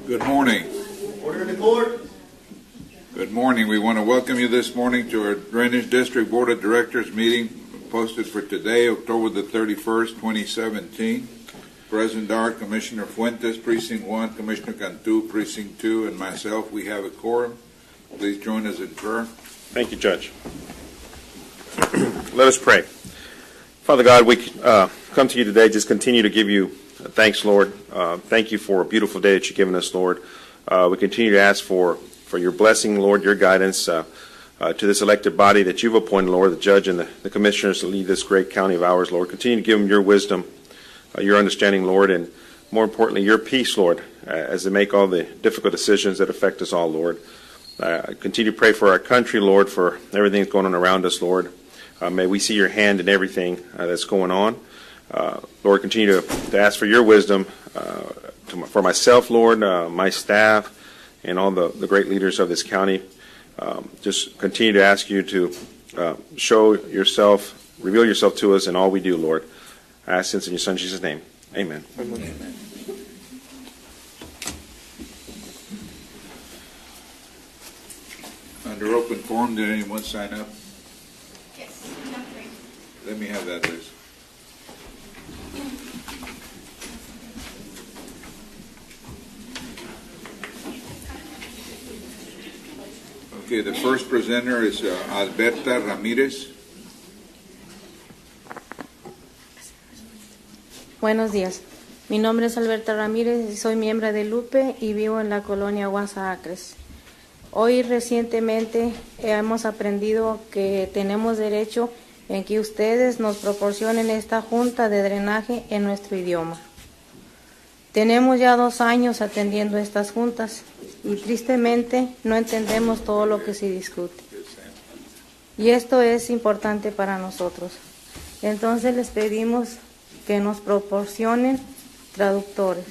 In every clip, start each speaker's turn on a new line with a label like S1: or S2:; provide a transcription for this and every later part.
S1: Good morning.
S2: Order in the court.
S1: Good morning. We want to welcome you this morning to our Drainage District Board of Directors meeting posted for today, October the 31st, 2017. President are Commissioner Fuentes, Precinct 1, Commissioner Cantu, Precinct 2, and myself. We have a quorum. Please join us in prayer.
S3: Thank you, Judge. Let us pray. Father God, we come to you today, just continue to give you thanks, Lord. Thank you for a beautiful day that you've given us, Lord. We continue to ask for your blessing, Lord, your guidance to this elected body that you've appointed, Lord, the judge and the commissioners to lead this great county of ours, Lord. Continue to give them your wisdom, your understanding, Lord, and more importantly, your peace, Lord, as they make all the difficult decisions that affect us all, Lord. Continue to pray for our country, Lord, for everything that's going on around us, Lord. May we see your hand in everything that's going on. Lord, continue to ask for your wisdom for myself, Lord, my staff, and all the great leaders of this county. Just continue to ask you to show yourself, reveal yourself to us in all we do, Lord. I ask this in your Son, Jesus' name. Amen.
S1: Amen. Under open forum, did anyone sign up?
S4: Yes.
S1: Let me have that list. Okay, the first presenter is Alberta Ramírez.
S4: Buenos días. Mi nombre es Alberta Ramírez y soy miembro de Lupe y vivo en la colonia Guasa Acres. Hoy recientemente hemos aprendido que tenemos derecho en que ustedes nos proporcionen esta junta de drenaje en nuestro idioma. Tenemos ya 2 años atendiendo estas juntas y tristemente no entendemos todo lo que se discute. Y esto es importante para nosotros. Entonces les pedimos que nos proporcionen traductores.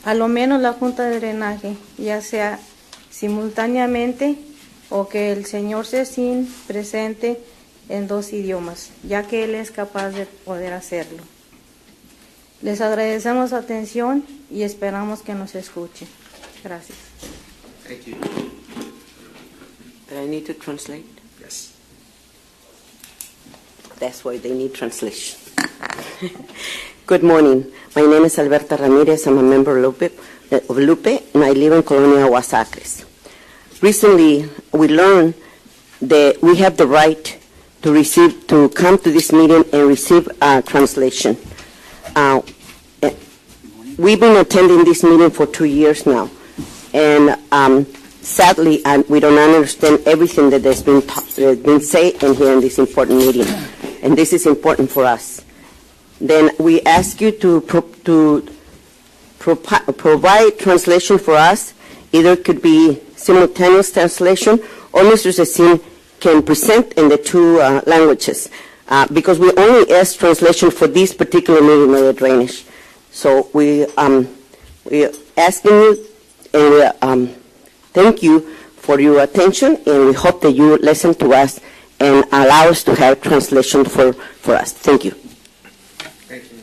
S4: A lo menos la junta de drenaje, ya sea simultáneamente o que el señor Cecín presente en 2 idiomas, ya que él es capaz de poder hacerlo. Les agradecemos su atención y esperamos que nos escuchen. Gracias.
S2: Thank you.
S5: Do I need to translate?
S2: Yes.
S5: That's why they need translation. Good morning. My name is Alberta Ramirez. I'm a member of Lupe, and I live in Colonia Guasa Acres. Recently, we learned that we have the right to come to this meeting and receive a translation. We've been attending this meeting for 2 years now, and sadly, we don't understand everything that has been said in here in this important meeting, and this is important for us. Then we ask you to provide translation for us. Either it could be simultaneous translation, or Mr. Cecín can present in the 2 languages, because we only ask translation for this particular meeting of the drainage. So we asking you, and thank you for your attention, and we hope that you listen to us and allow us to have translation for us. Thank you.
S2: Thank you.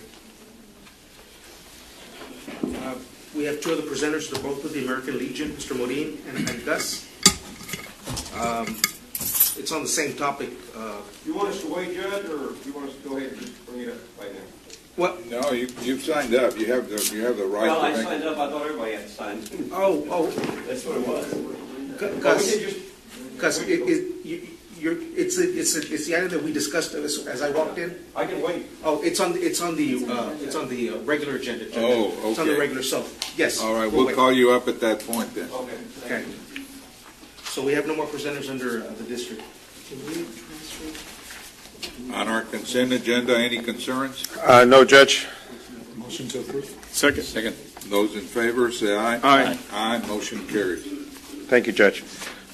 S2: We have 2 other presenters. They're both with the American Legion, Mr. Morin and Gus. It's on the same topic.
S6: You want us to wait, Judge, or you want us to go ahead and just bring it up right now?
S2: What?
S1: No, you've signed up. You have the right.
S6: Well,
S1: to
S6: I
S1: make-
S6: signed up. I thought everybody had signed.
S2: Oh.
S6: That's what it was.
S2: Gus, it's the item that we discussed as I walked in.
S6: I can wait.
S2: Oh, it's on the regular agenda. Judge.
S1: Oh,
S2: It's on the
S1: okay.
S2: regular. So yes.
S1: All right,
S2: we'll
S1: we'll
S2: wait.
S1: call you up at that point then.
S6: Okay.
S2: Okay. So we have no more presenters under the district.
S1: On our consent agenda, any concerns?
S3: No, Judge.
S2: Motion to approve.
S3: Second.
S1: Second. Those in favor, say aye.
S3: Aye.
S1: Aye, motion carries.
S3: Thank you, Judge.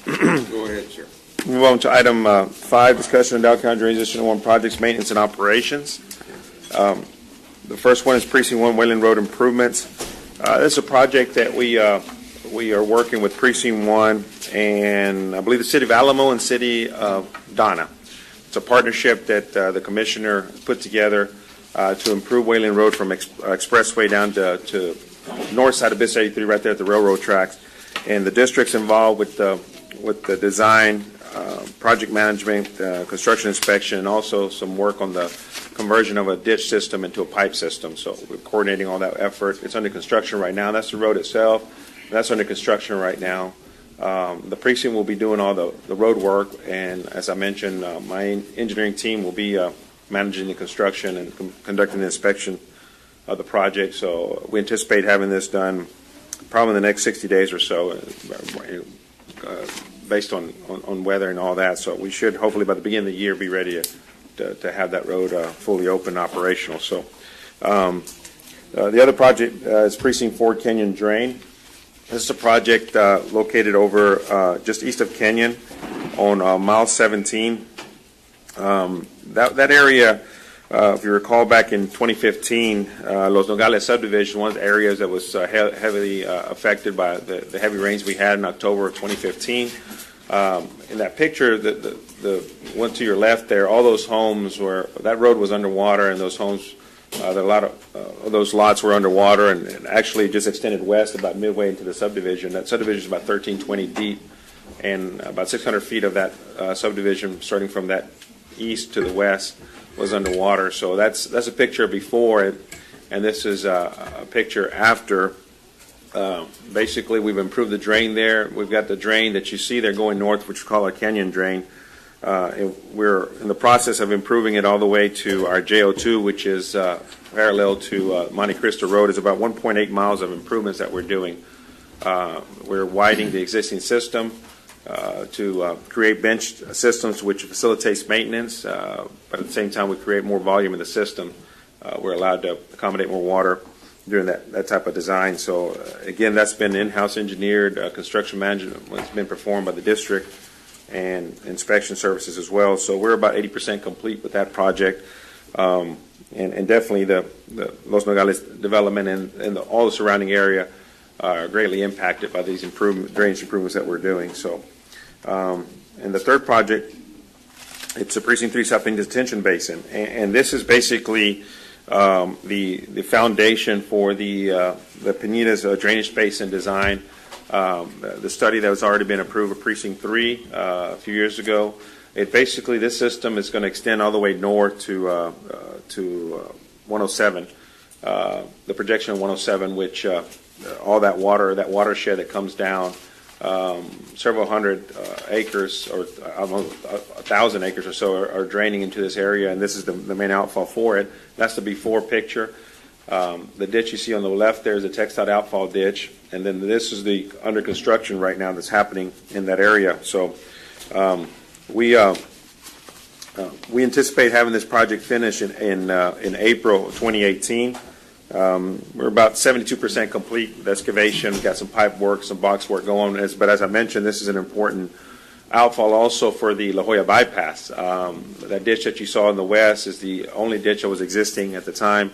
S1: Go ahead, sir.
S3: Move on to item 5, discussion of Dow County Drainage District 1 projects, maintenance, and operations. The first one is Precinct 1 Wayland Road improvements. This is a project that we are working with Precinct 1 and I believe the City of Alamo and City of Donna. It's a partnership that the Commissioner put together to improve Wayland Road from Expressway down to north side of BIS 83, right there at the railroad tracks. And the district's involved with the design, project management, construction inspection, and also some work on the conversion of a ditch system into a pipe system. So we're coordinating all that effort. It's under construction right now. That's the road itself. That's under construction right now. The precinct will be doing all the road work, and as I mentioned, my engineering team will be managing the construction and conducting the inspection of the project. So we anticipate having this done probably in the next 60 days or so, based on weather and all that. So we should hopefully by the beginning of the year be ready to have that road fully open and operational. So the other project is Precinct 4 Kenyon Drain. This is a project located over just east of Kenyon on mile 17. That area, if you recall back in 2015, Los Nogales subdivision, one of the areas that was heavily affected by the heavy rains we had in October of 2015. In that picture, the one to your left there, all those homes that road was underwater, and those homes, a lot of those lots were underwater, and actually just extended west about midway into the subdivision. That subdivision is about 1320 deep, and about 600 feet of that subdivision, starting from that east to the west, was underwater. So that's a picture before, and this is a picture after. Basically, we've improved the drain there. We've got the drain that you see there going north, which we call our Kenyon drain. We're in the process of improving it all the way to our JO2, which is parallel to Monte Cristo Road. It's about 1.8 miles of improvements that we're doing. We're widening the existing system to create bench systems, which facilitates maintenance, but at the same time we create more volume in the system. We're allowed to accommodate more water during that type of design. So again, that's been in-house engineered. Construction management has been performed by the district, and inspection services as well. So we're about 80% complete with that project. And definitely the Los Nogales development and all the surrounding area are greatly impacted by these drainage improvements that we're doing. So, and the third project, it's a Precinct 3 South Bend Detention Basin. And this is basically the foundation for the Penitas drainage basin design. The study that has already been approved of Precinct 3 a few years ago. Basically, this system is going to extend all the way north to 107. The projection of 107, which all that watershed that comes down, several hundred acres or almost 1,000 acres or so are draining into this area, and this is the main outfall for it. That's the before picture. The ditch you see on the left there is a TxDOT outfall ditch, and then this is the under construction right now that's happening in that area. So we anticipate having this project finished in April 2018. We're about 72% complete with excavation. We've got some pipe work, some box work going. But as I mentioned, this is an important outfall also for the La Jolla bypass. That ditch that you saw in the west is the only ditch that was existing at the time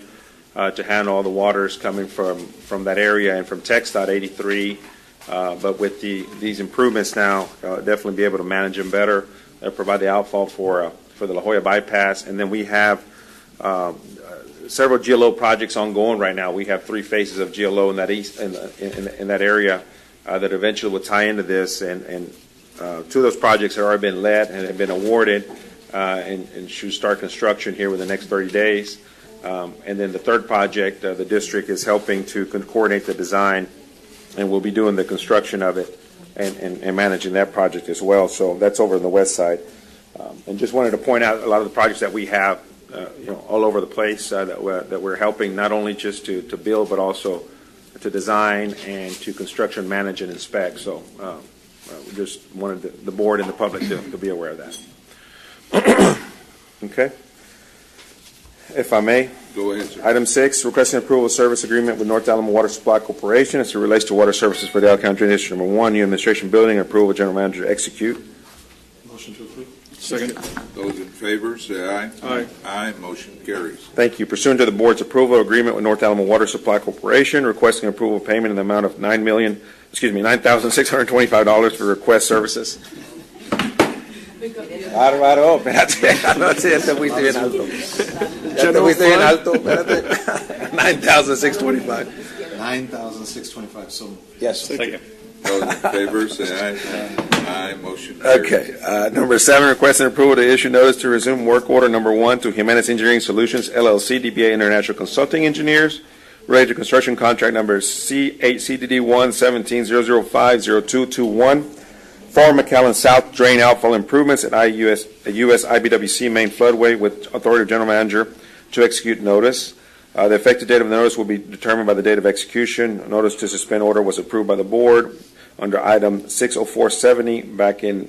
S3: to handle all the waters coming from that area and from TxDOT 83. But with these improvements now, definitely be able to manage them better. They'll provide the outfall for the La Jolla bypass. And then we have several GLO projects ongoing right now. We have 3 phases of GLO in that in that area that eventually will tie into this. And 2 of those projects have already been let and have been awarded and should start construction here within the next 30 days. And then the third project, the district is helping to coordinate the design, and we'll be doing the construction of it and managing that project as well. So that's over on the west side. And just wanted to point out a lot of the projects that we have, all over the place that we're helping not only just to build, but also to design and to construction, manage, and inspect. So we just wanted the board and the public to be aware of that. Okay. If I may.
S1: Go ahead, sir.
S3: Item 6, requesting approval of service agreement with North Alamo Water Supply Corporation as it relates to water services for the Al County Drainage District Number 1, new administration building, approval of general manager to execute.
S7: Motion to approve.
S1: Second. Those in favor, say aye.
S7: Aye.
S1: Aye. Motion carries.
S3: Thank you. Pursuant to the board's approval agreement with North Alamo Water Supply Corporation, requesting approval of payment in the amount of $9,625 for request services. Claro, espérate, no te fuiste bien alto.
S7: Ya te fuiste bien alto, espérate.
S3: 9,625.
S7: 9,625, so.
S3: Yes.
S7: Second.
S1: Those in favor, say aye. Aye, motion carries.
S3: Okay. Number 7, requesting approval to issue notice to resume work order number 1 to Jimenez Engineering Solutions, LLC, DBA International Consulting Engineers, related to construction contract number C8CDD1-17-005-0221 for McAllen South Drain Outfall Improvements at US IBWC Main Floodway with authority of General Manager to execute notice. The effective date of the notice will be determined by the date of execution. A notice to suspend order was approved by the board under item 60470 back in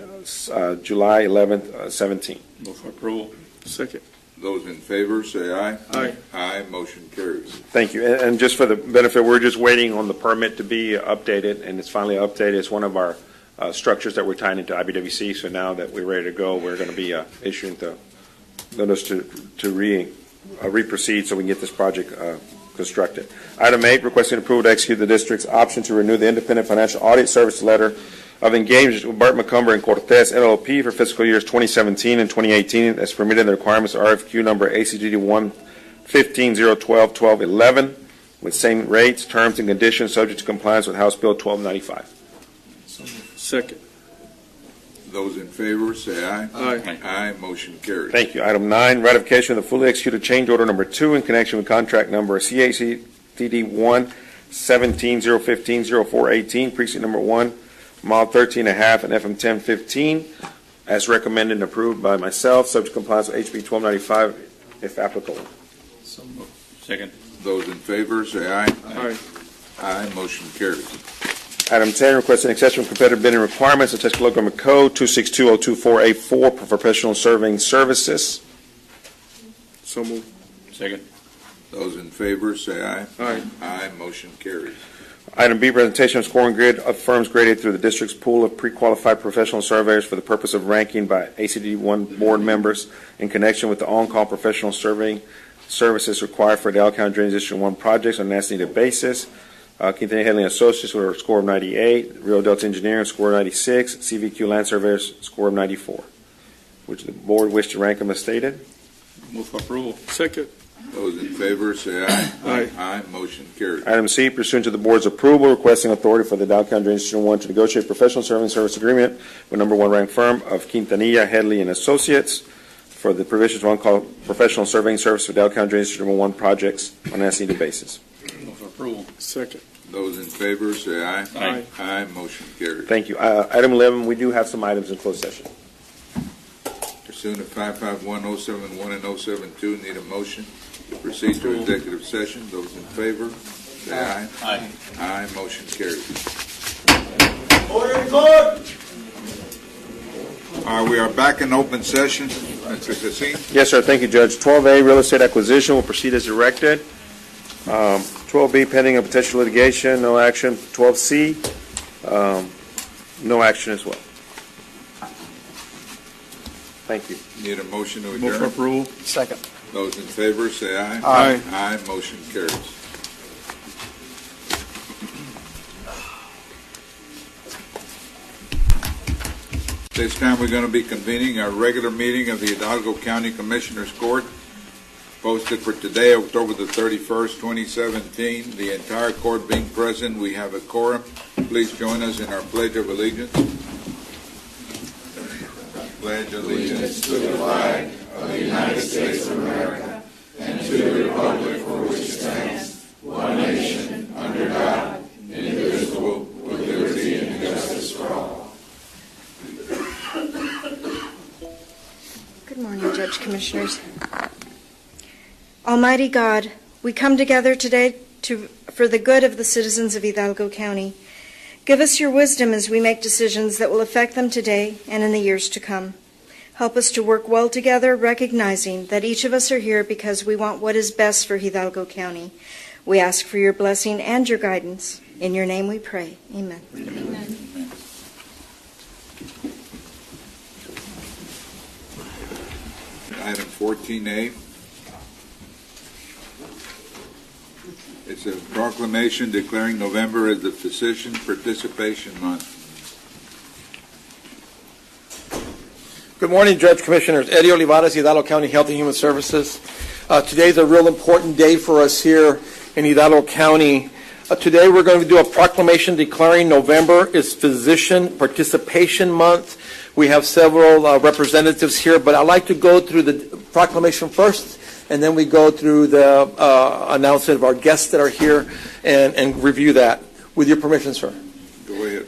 S3: July 11th, 17.
S7: Move for approval. Second.
S1: Those in favor, say aye.
S7: Aye.
S1: Aye, motion carries.
S3: Thank you. And just for the benefit, we're just waiting on the permit to be updated, and it's finally updated. It's one of our structures that we're tying into IBWC. So now that we're ready to go, we're going to be issuing the notice to re-proceed so we can get this project constructed. Item 8, requesting approval to execute the district's option to renew the independent financial audit service letter of engagement with Burt McCumber and Cortez LLP for fiscal years 2017 and 2018 as permitted in the requirements of RFQ number ACGD 1-15-012-1211 with same rates, terms, and conditions subject to compliance with House Bill 1295.
S7: Second.
S1: Those in favor, say aye.
S7: Aye.
S1: Aye, motion carries.
S3: Thank you. Item 9, ratification of the fully executed change order number 2 in connection with contract number CACDD 1-17-015-0418, precinct number 1, mile 13.5 and FM 1015, as recommended and approved by myself, subject to compliance with HB 1295, if applicable.
S7: Second.
S1: Those in favor, say aye.
S7: Aye.
S1: Aye, motion carries.
S3: Item 10, requesting exception from competitive bidding requirements of Texas Government Code 262-024A4 for professional surveying services.
S7: So move. Second.
S1: Those in favor, say aye.
S7: Aye.
S1: Aye, motion carries.
S3: Item B, presentation of scoring grid of firms graded through the district's pool of pre-qualified professional surveyors for the purpose of ranking by ACD1 board members in connection with the on-call professional surveying services required for Dallas County Drainage District 1 projects on an as-needed basis. Quintanilla Headley and Associates with a score of 98, Rio Delta Engineering score of 96, CVQ Land Surveyors score of 94. Which the board wish to rank them as stated.
S7: Move for approval. Second.
S1: Those in favor, say aye.
S7: Aye.
S1: Aye, motion carries.
S3: Item C, pursuant to the board's approval, requesting authority for the Dallas County Drainage District 1 to negotiate professional surveying service agreement with number 1 ranked firm of Quintanilla Headley and Associates for the provisions of on-call professional surveying service for Dallas County Drainage District 1 projects on an as-needed basis.
S7: Move for approval. Second.
S1: Those in favor, say aye.
S7: Aye.
S1: Aye, motion carries.
S3: Thank you. Item 11, we do have some items in closed session.
S1: Pursuant to 551-071 and 072, need a motion to proceed to executive session. Those in favor, say aye.
S7: Aye.
S1: Aye, motion carries.
S6: Order in court!
S1: We are back in open session. Mr. Cassin?
S3: Yes, sir. Thank you, Judge. 12A, real estate acquisition will proceed as directed. 12B, pending a potential litigation, no action. 12C, no action as well. Thank you.
S1: Need a motion to
S7: Move for
S1: adjourn.
S7: approval.
S6: Second.
S1: Those in favor, say aye.
S7: Aye.
S1: Aye, motion carries. This time we're going to be convening our regular meeting of the Hidalgo County Commissioners Court, posted for today, October the 31st, 2017. The entire court being present, we have a quorum. Please join us in our Pledge of Allegiance. Pledge allegiance to the flag of the United States of America and to the republic for which it stands, one nation, under God, indivisible, with liberty and justice for all.
S8: Good morning, Judge Commissioners. Almighty God, we come together today for the good of the citizens of Hidalgo County. Give us your wisdom as we make decisions that will affect them today and in the years to come. Help us to work well together, recognizing that each of us are here because we want what is best for Hidalgo County. We ask for your blessing and your guidance. In your name we pray. Amen.
S1: Amen. Item 14A. It's a proclamation declaring November as the Physician Participation Month.
S7: Good morning, Judge Commissioners. Eddie Olivares, Hidalgo County Health and Human Services.
S9: Today's a real important day for us here in Hidalgo County. Today we're going to do a proclamation declaring November is Physician Participation Month. We have several representatives here, but I'd like to go through the proclamation first, and then we go through the announcement of our guests that are here and review that. With your permission, sir.
S1: Go ahead.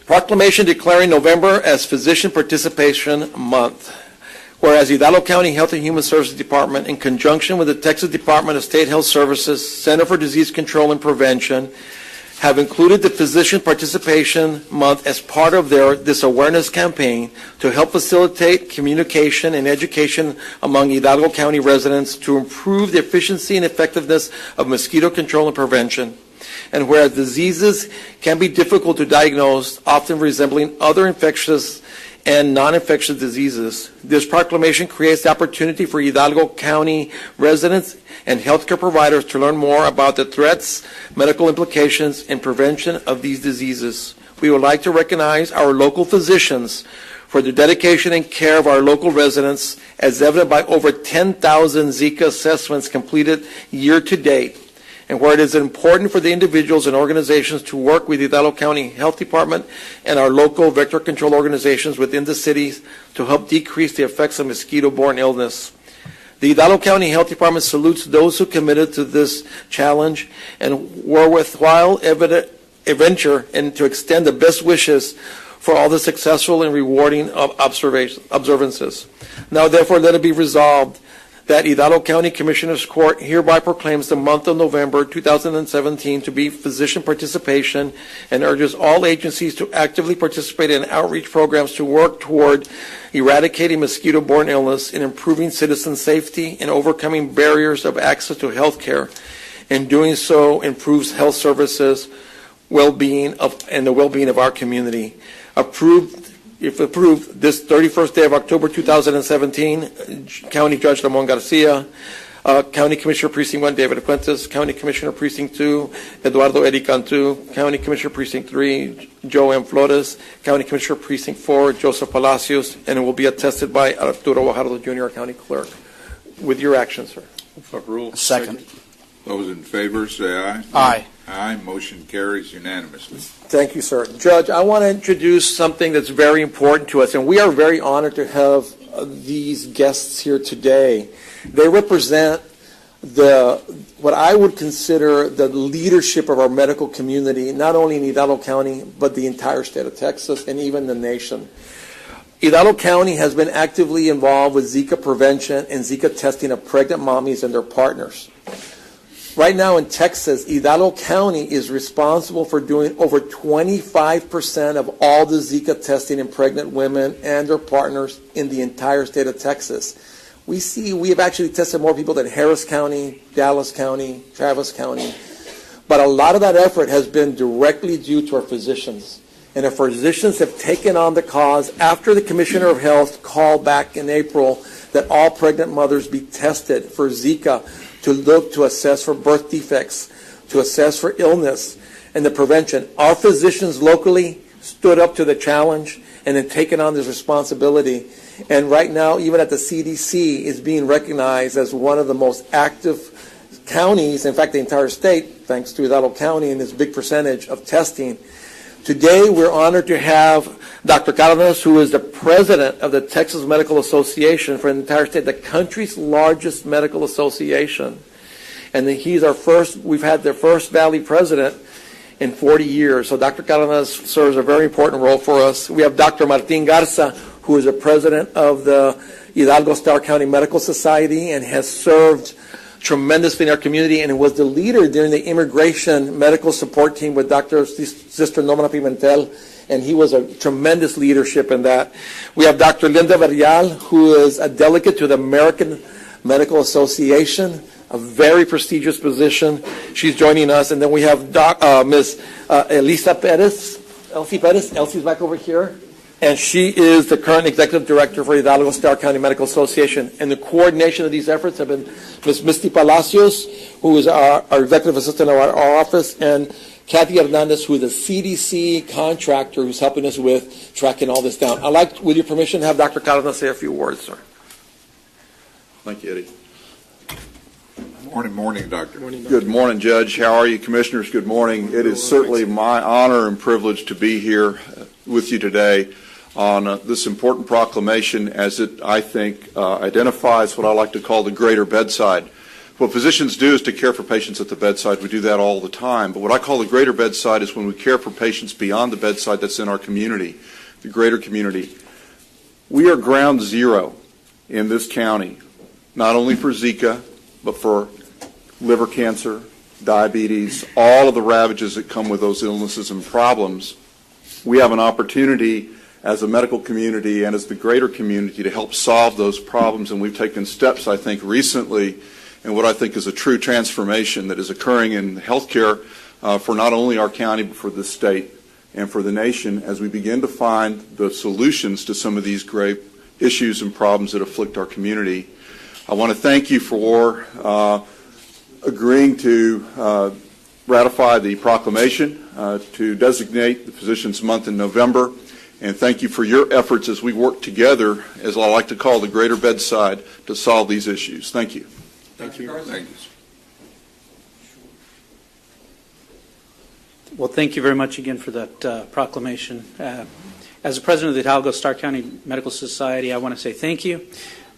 S9: Proclamation declaring November as Physician Participation Month. Whereas Hidalgo County Health and Human Services Department, in conjunction with the Texas Department of State Health Services, Center for Disease Control and Prevention, have included the Physician Participation Month as part of this awareness campaign to help facilitate communication and education among Hidalgo County residents to improve the efficiency and effectiveness of mosquito control and prevention. And whereas diseases can be difficult to diagnose, often resembling other infectious and non-infectious diseases, this proclamation creates the opportunity for Hidalgo County residents and healthcare providers to learn more about the threats, medical implications, and prevention of these diseases. We would like to recognize our local physicians for their dedication and care of our local residents, as evident by over 10,000 Zika assessments completed year to date, and where it is important for the individuals and organizations to work with the Hidalgo County Health Department and our local vector control organizations within the cities to help decrease the effects of mosquito-borne illness. The Hidalgo County Health Department salutes those who committed to this challenge and were worthwhile adventure and to extend the best wishes for all the successful and rewarding observances. Now, therefore, let it be resolved that Hidalgo County Commissioners Court hereby proclaims the month of November 2017 to be physician participation and urges all agencies to actively participate in outreach programs to work toward eradicating mosquito-borne illness and improving citizen safety and overcoming barriers of access to health care. In doing so, improves health services, well-being and the well-being of our community. If approved, this 31st day of October 2017, County Judge Ramon Garcia, County Commissioner Precinct 1 David Fuentes, County Commissioner Precinct 2 Eduardo Edi Cantu, County Commissioner Precinct 3 Joe M. Flores, County Commissioner Precinct 4 Joseph Palacios, and it will be attested by Arturo Guajardo Jr., County Clerk. With your action, sir.
S7: For rule.
S10: Second.
S1: Those in favor say aye.
S10: Aye.
S1: Aye. Motion carries unanimously.
S9: Thank you, sir. Judge, I want to introduce something that's very important to us, and we are very honored to have these guests here today. They represent what I would consider the leadership of our medical community, not only in Hidalgo County, but the entire state of Texas and even the nation. Hidalgo County has been actively involved with Zika prevention and Zika testing of pregnant mommies and their partners. Right now in Texas, Hidalgo County is responsible for doing over 25% of all the Zika testing in pregnant women and their partners in the entire state of Texas. We have actually tested more people than Harris County, Dallas County, Travis County. But a lot of that effort has been directly due to our physicians. And our physicians have taken on the cause after the Commissioner of Health called back in April that all pregnant mothers be tested for Zika, to look to assess for birth defects, to assess for illness and the prevention. Our physicians locally stood up to the challenge and have taken on this responsibility. And right now, even at the CDC, is being recognized as one of the most active counties, in fact, the entire state, thanks to Hidalgo County and this big percentage of testing. Today, we're honored to have Dr. Cárdenas, who is the president of the Texas Medical Association for the entire state, the country's largest medical association. And we've had their first Valley president in 40 years. So Dr. Cárdenas serves a very important role for us. We have Dr. Martin Garza, who is the president of the Hidalgo Starr County Medical Society and has served tremendously in our community, and was the leader during the immigration medical support team with Sister Norma Pimentel, and he was a tremendous leadership in that. We have Dr. Linda Verrial, who is a delegate to the American Medical Association, a very prestigious position. She's joining us. And then we have Ms. Elsie Perez. Elsie's back over here. And she is the current executive director for Hidalgo Starr County Medical Association. And the coordination of these efforts have been Ms. Misty Palacios, who is our executive assistant of our office, and Kathy Hernandez, who is a CDC contractor who's helping us with tracking all this down. I'd like, with your permission, to have Dr. Cárdenas say a few words, sir.
S1: Thank you, Eddie. Morning, Doctor.
S6: Good morning, Judge. How are you, Commissioners? Good morning. It is certainly my honor and privilege to be here with you today on this important proclamation as it, I think, identifies what I like to call the greater bedside. What physicians do is to care for patients at the bedside. We do that all the time. But what I call the greater bedside is when we care for patients beyond the bedside that's in our community, the greater community. We are ground zero in this county, not only for Zika, but for liver cancer, diabetes, all of the ravages that come with those illnesses and problems. We have an opportunity as a medical community and as the greater community to help solve those problems, and we've taken steps, I think, recently in what I think is a true transformation that is occurring in healthcare for not only our county, but for the state and for the nation as we begin to find the solutions to some of these great issues and problems that afflict our community. I want to thank you for agreeing to ratify the proclamation to designate the Physicians Month in November, and thank you for your efforts as we work together, as I like to call the greater bedside, to solve these issues. Thank you.
S1: Thank you. Thank you.
S10: Well, thank you very much again for that proclamation. As the president of the Hidalgo Stark County Medical Society, I want to say thank you.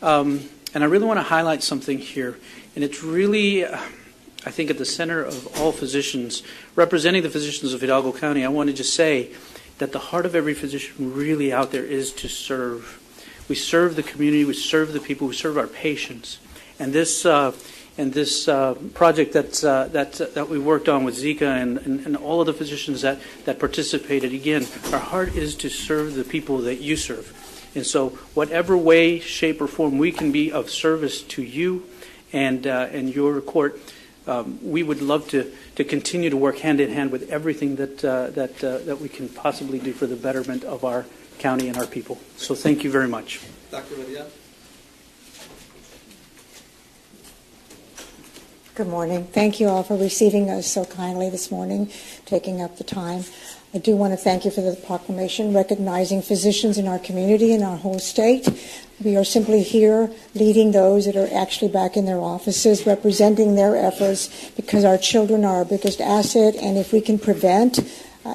S10: And I really want to highlight something here. And it's really, I think, at the center of all physicians, representing the physicians of Hidalgo County, I want to just say that the heart of every physician really out there is to serve. We serve the community, we serve the people, we serve our patients. And this project that we worked on with Zika and all of the physicians that participated, again, our heart is to serve the people that you serve. And so whatever way, shape, or form we can be of service to you and your court, we would love to continue to work hand in hand with everything that we can possibly do for the betterment of our county and our people. So thank you very much.
S9: Dr. Maria?
S11: Good morning. Thank you all for receiving us so kindly this morning, taking up the time. I do want to thank you for the proclamation recognizing physicians in our community and our whole state. We are simply here leading those that are actually back in their offices, representing their efforts, because our children are our biggest asset, and if we can prevent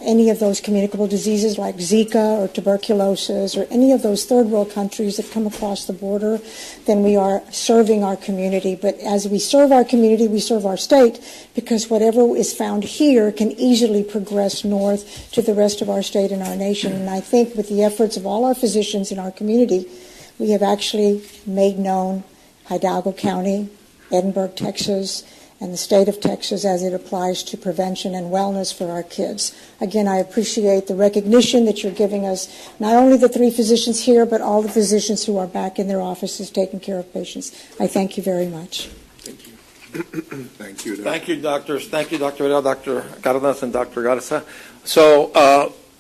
S11: any of those communicable diseases like Zika or tuberculosis or any of those third world countries that come across the border, then we are serving our community. But as we serve our community, we serve our state, because whatever is found here can easily progress north to the rest of our state and our nation. And I think with the efforts of all our physicians in our community, we have actually made known Hidalgo County, Edinburgh, Texas, and the state of Texas as it applies to prevention and wellness for our kids. Again, I appreciate the recognition that you're giving us, not only the 3 physicians here, but all the physicians who are back in their offices taking care of patients. I thank you very much.
S1: Thank you. Thank you.
S9: Thank you, doctors. Thank you, Dr. Vidal, Dr. Cardenas, and Dr. Garza. So,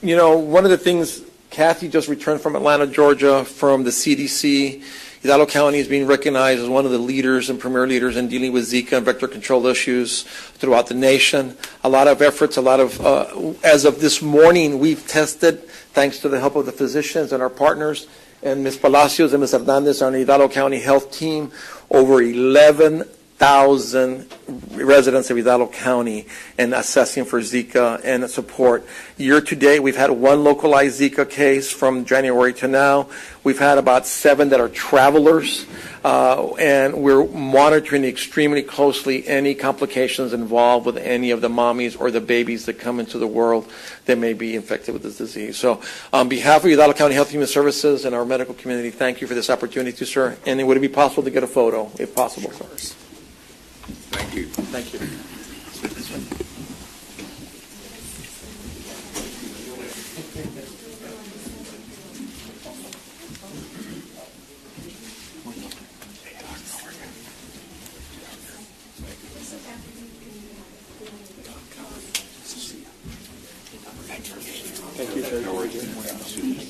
S9: one of the things, Kathy just returned from Atlanta, Georgia, from the CDC. Hidalgo County is being recognized as one of the leaders and premier leaders in dealing with Zika and vector control issues throughout the nation. A lot of efforts, as of this morning, we've tested, thanks to the help of the physicians and our partners, and Ms. Palacios and Ms. Hernandez on the Hidalgo County Health Team, over 11,000 residents of Hidalgo County and assessing for Zika and support. Year to date, we've had 1 localized Zika case from January to now. We've had about 7 that are travelers, and we're monitoring extremely closely any complications involved with any of the mommies or the babies that come into the world that may be infected with this disease. So on behalf of Hidalgo County Health Human Services and our medical community, thank you for this opportunity, sir. And would it be possible to get a photo, if possible, sir?
S1: Thank you.
S9: Thank you.
S1: Thank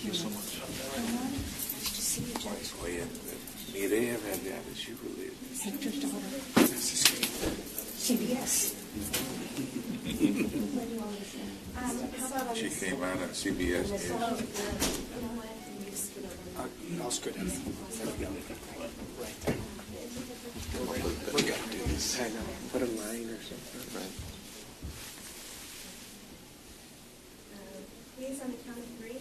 S1: you so much.
S11: Hector's daughter. CBS.
S1: She came out on CBS News.
S2: Oscar.
S9: Put a line or something.
S4: Please, on the count of three,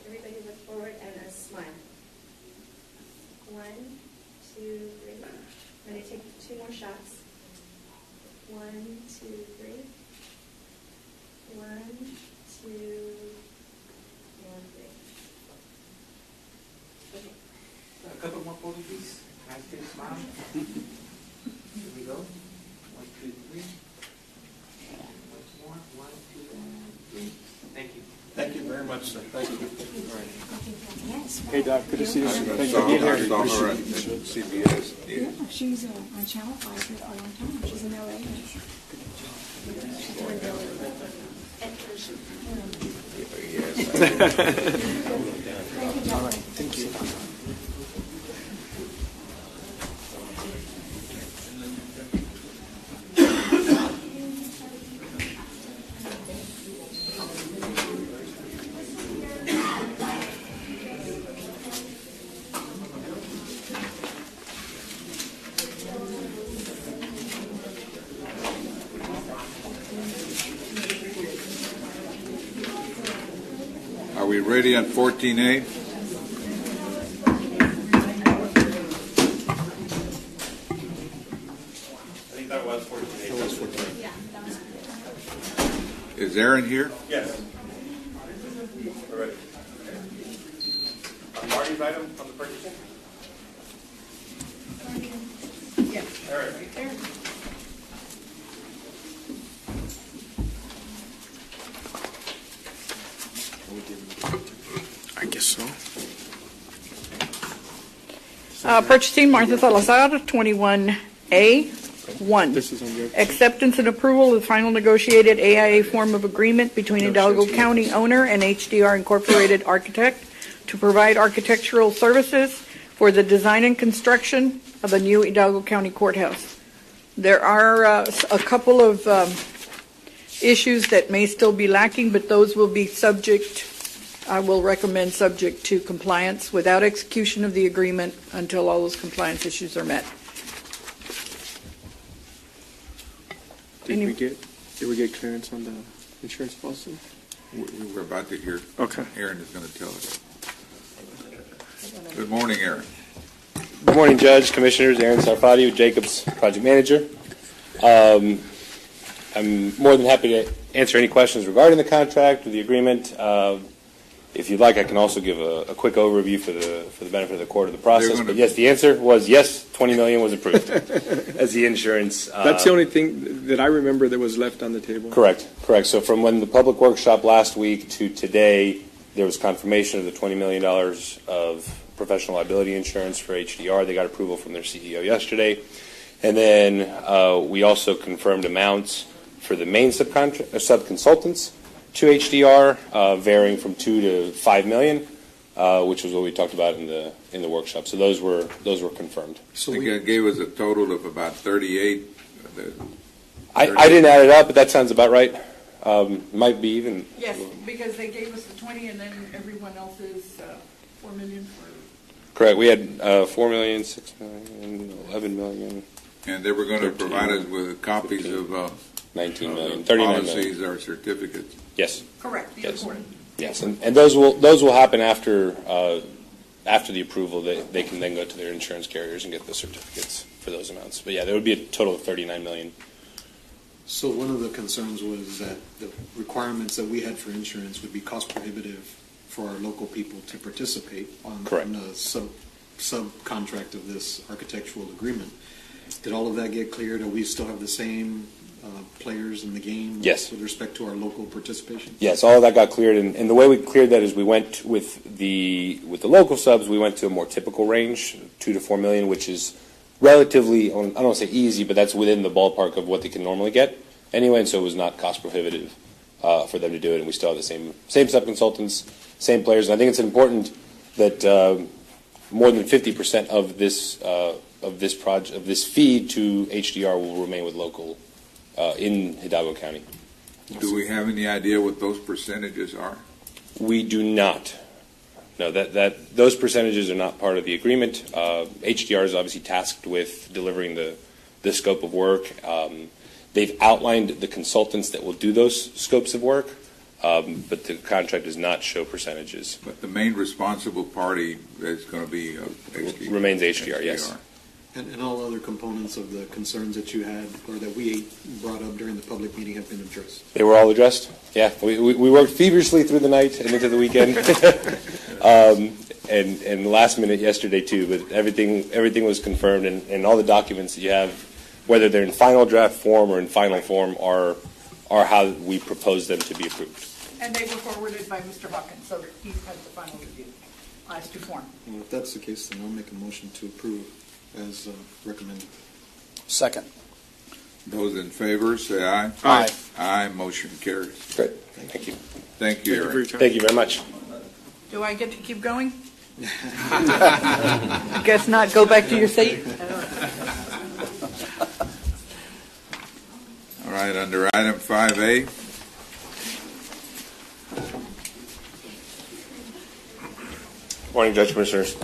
S4: everybody look forward and a smile. 1, 2, 3. I'm going to take 2 more shots. 1, 2, 3. 1, 2, and 3. Okay.
S2: A couple more photos, please. Nice big smile. Here we go. 1, 2, 3. Once more. 1, 2, and 3. Thank you.
S9: Thank you very much, sir. Thank you. All right.
S11: Yes.
S9: Hey, Doc, good to see you. Thank you
S1: I
S9: for being here.
S1: saw her at CBS.
S11: Yeah, she's on Channel 5 for a long time. She's in LA.
S9: All right. Thank you.
S1: Are we ready on 14A?
S3: I think that was 14A.
S9: That was 14.
S1: Is Aaron here?
S3: Yes. We're ready. Marty's item on the purchasing? Yes. All right.
S9: I guess so.
S12: Purchasing Martha Salazar, 21A, 1.
S9: This is on your.
S12: Acceptance and approval of the final negotiated AIA form of agreement between Hidalgo County owner and HDR Incorporated architect to provide architectural services for the design and construction of a new Hidalgo County courthouse. There are a couple of issues that may still be lacking, but those will be subject, I will recommend subject to compliance without execution of the agreement until all those compliance issues are met.
S9: Did we get clearance on the insurance policy?
S1: We were about to hear.
S9: Okay.
S1: Aaron is going to tell us. Good morning, Aaron.
S13: Good morning, Judge, Commissioners. Aaron Sarfati with Jacobs, Project Manager. I'm more than happy to answer any questions regarding the contract or the agreement. If you'd like, I can also give a quick overview for the benefit of the court of the process. But yes, the answer was yes, $20 million was approved as the insurance.
S9: That's the only thing that I remember that was left on the table.
S13: Correct. So from when the public workshop last week to today, there was confirmation of the $20 million of professional liability insurance for HDR. They got approval from their CEO yesterday. And then we also confirmed amounts for the main sub-consultants to HDR, varying from $2 to $5 million, which was what we talked about in the workshop. So those were confirmed.
S1: So it gave us a total of about 38.
S13: I didn't add it up, but that sounds about right. Might be even.
S12: Yes, because they gave us the 20, and then everyone else is $4 million for.
S13: Correct. We had $4 million, $6 million, $11 million.
S1: And they were going to provide us with copies of
S13: 19 million, 39
S1: policies
S13: million.
S1: or certificates.
S13: Yes.
S12: Correct.
S13: Yes.
S12: Important.
S13: Yes, and those will happen after the approval. They can then go to their insurance carriers and get the certificates for those amounts. But yeah, there would be a total of 39 million.
S14: So one of the concerns was that the requirements that we had for insurance would be cost prohibitive for our local people to participate on a subcontract of this architectural agreement. Did all of that get cleared? Do we still have the same players in the game
S13: Yes.
S14: with respect to our local participation?
S13: Yes, all of that got cleared, and the way we cleared that is we went with the local subs. We went to a more typical range, 2 to 4 million, which is relatively, I don't want to say easy, but that's within the ballpark of what they can normally get anyway, and so it was not cost prohibitive for them to do it, and we still have the same sub-consultants, same players, and I think it's important that more than 50% of this fee to HDR will remain with local in Hidalgo County.
S1: Do we have any idea what those percentages are?
S13: We do not. No, those percentages are not part of the agreement. HDR is obviously tasked with delivering the scope of work. They've outlined the consultants that will do those scopes of work, but the contract does not show percentages.
S1: But the main responsible party is going to be HDR.
S13: Remains HDR, yes.
S14: And all other components of the concerns that you had or that we brought up during the public meeting have been addressed?
S13: They were all addressed? Yeah. We worked feverishly through the night and into the weekend. And last minute yesterday too, but everything was confirmed, and all the documents that you have, whether they're in final draft form or in final form, are how we propose them to be approved.
S12: And they were forwarded by Mr. Hawkins, so that he has the final review as to form.
S14: Well, if that's the case, then I'll make a motion to approve as recommended.
S7: Second.
S1: Those in favor, say aye.
S7: Aye.
S1: Aye, motion carries.
S13: Great. Thank you.
S1: Thank you, Eric.
S13: Thank you very much.
S12: Do I get to keep going? I guess not. Go back to your seat.
S1: All right, under item 5A.
S3: Morning, Judge Commissioners.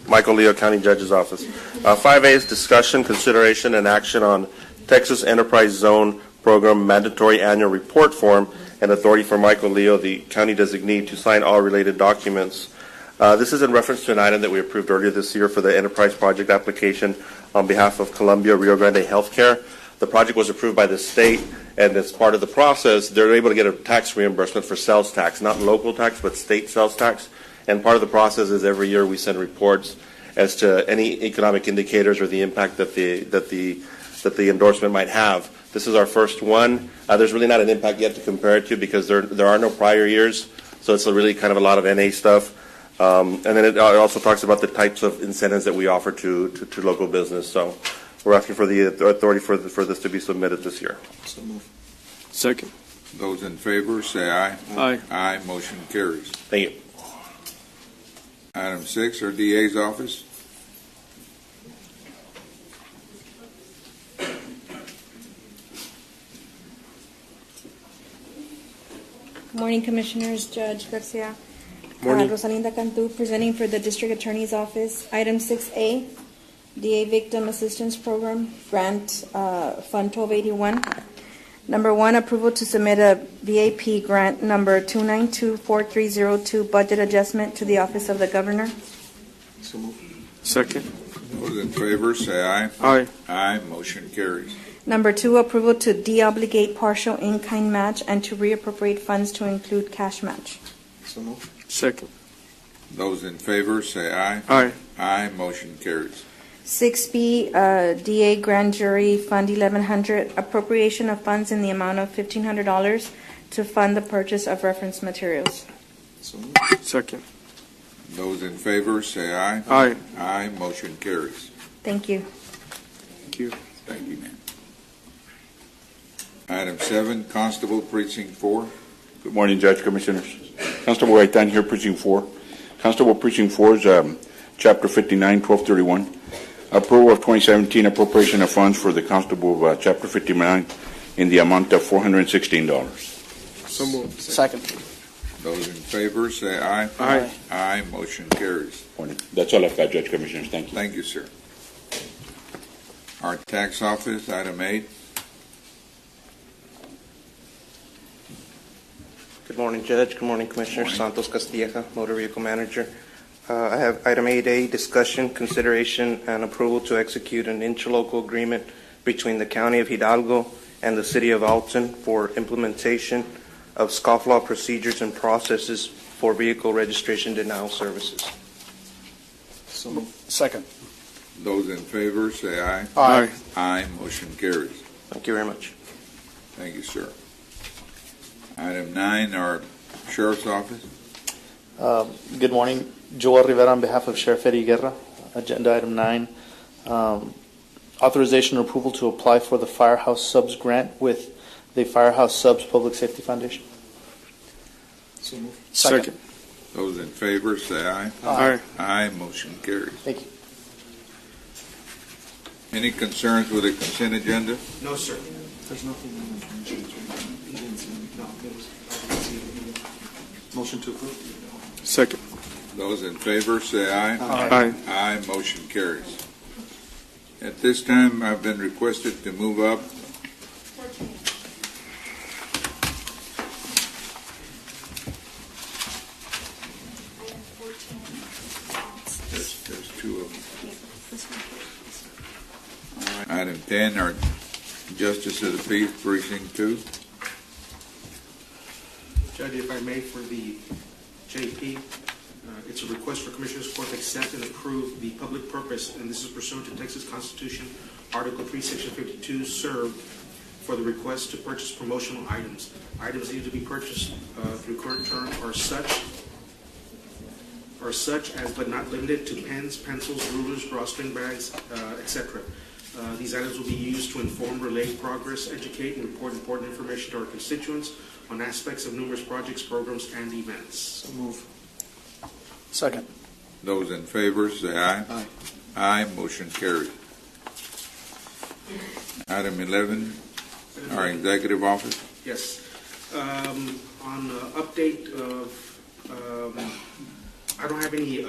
S3: Michael Leo, County Judge's Office. 5A is discussion, consideration, and action on Texas Enterprise Zone Program Mandatory Annual Report Form and authority for Michael Leo, the county designee, to sign all related documents. This is in reference to an item that we approved earlier this year for the Enterprise Project application on behalf of Columbia Rio Grande Healthcare. The project was approved by the state, and as part of the process, they're able to get a tax reimbursement for sales tax, not local tax, but state sales tax. And part of the process is every year we send reports as to any economic indicators or the impact that the endorsement might have. This is our first one. There's really not an impact yet to compare it to because there are no prior years, so it's really kind of a lot of NA stuff. And then it also talks about the types of incentives that we offer to local business. So we're asking for the authority for this to be submitted this year.
S14: So move.
S7: Second.
S1: Those in favor, say aye.
S7: Aye.
S1: Aye, motion carries.
S3: Thank you.
S1: Item 6, our DA's office.
S4: Good morning, Commissioners. Judge Garcia.
S3: Morning.
S4: Rosalinda Cantu, presenting for the District Attorney's Office. Item 6A, DA Victim Assistance Program, Grant Fund 1281. Number 1, approval to submit a VAP grant number 2924302 budget adjustment to the Office of the Governor.
S14: So move.
S7: Second.
S1: Those in favor, say aye.
S7: Aye.
S1: Aye, motion carries.
S4: Number 2, approval to deobligate partial in-kind match and to reappropriate funds to include cash match.
S14: So move.
S7: Second.
S1: Those in favor, say aye.
S7: Aye.
S1: Aye, motion carries.
S4: 6B, DA Grand Jury Fund 1100, appropriation of funds in the amount of $1,500 to fund the purchase of reference materials.
S14: So move.
S7: Second.
S1: Those in favor, say aye.
S7: Aye.
S1: Aye, motion carries.
S4: Thank you.
S7: Thank you.
S1: Thank you, ma'am. Item 7, Constable Precinct 4.
S15: Good morning, Judge, Commissioners. Constable Gaitan here, Precinct 4. Constable Precinct 4 is Chapter 59, 1231. Approval of 2017 appropriation of funds for the Constable of Chapter 59 in the amount of $416.
S7: So moved. Second.
S1: Those in favor, say aye.
S7: Aye.
S1: Aye, motion carries.
S15: Morning. That's all I've got, Judge, Commissioners. Thank you.
S1: Thank you, sir. Our tax office, item 8.
S16: Good morning, Judge. Good morning, Commissioner. Santos Castilleja, Motor Vehicle Manager. I have item 8A, discussion, consideration, and approval to execute an interlocal agreement between the County of Hidalgo and the City of Alton for implementation of scofflaw procedures and processes for vehicle registration denial services.
S14: So move.
S7: Second.
S1: Those in favor, say aye.
S7: Aye.
S1: Aye, motion carries.
S16: Thank you very much.
S1: Thank you, sir. Item 9, our Sheriff's Office.
S17: Good morning. Joel Rivera on behalf of Sheriff Eddie Guerra. Agenda item 9. Authorization and approval to apply for the Firehouse Subs grant with the Firehouse Subs Public Safety Foundation.
S14: So move.
S7: Second.
S1: Those in favor, say aye.
S7: Aye.
S1: Aye, motion carries.
S17: Thank you.
S1: Any concerns with the consent agenda?
S14: No, sir. There's nothing on the insurance, right? He didn't see it. No, there was, I didn't see it either. Motion to approve.
S7: Second.
S1: Those in favor say aye.
S7: Aye.
S1: Aye, motion carries. At this time, I've been requested to move up There's two of them. All right. Item 10, our Justice of the Peace, Precinct 2.
S18: Judge, if I may, for the JP, it's a request for Commissioners Court to accept and approve the public purpose, and this is pursuant to Texas Constitution, Article 3, Section 52, served for the request to purchase promotional items. Items needed to be purchased through current term are such as but not limited to pens, pencils, rulers, drawstring bags, etc. These items will be used to inform, relay progress, educate, and report important information to our constituents on aspects of numerous projects, programs, and events.
S7: So move. Second.
S1: Those in favor say aye.
S7: Aye.
S1: Aye, motion carried. Item 11, our Executive Office.
S18: Yes. On update of, I don't have any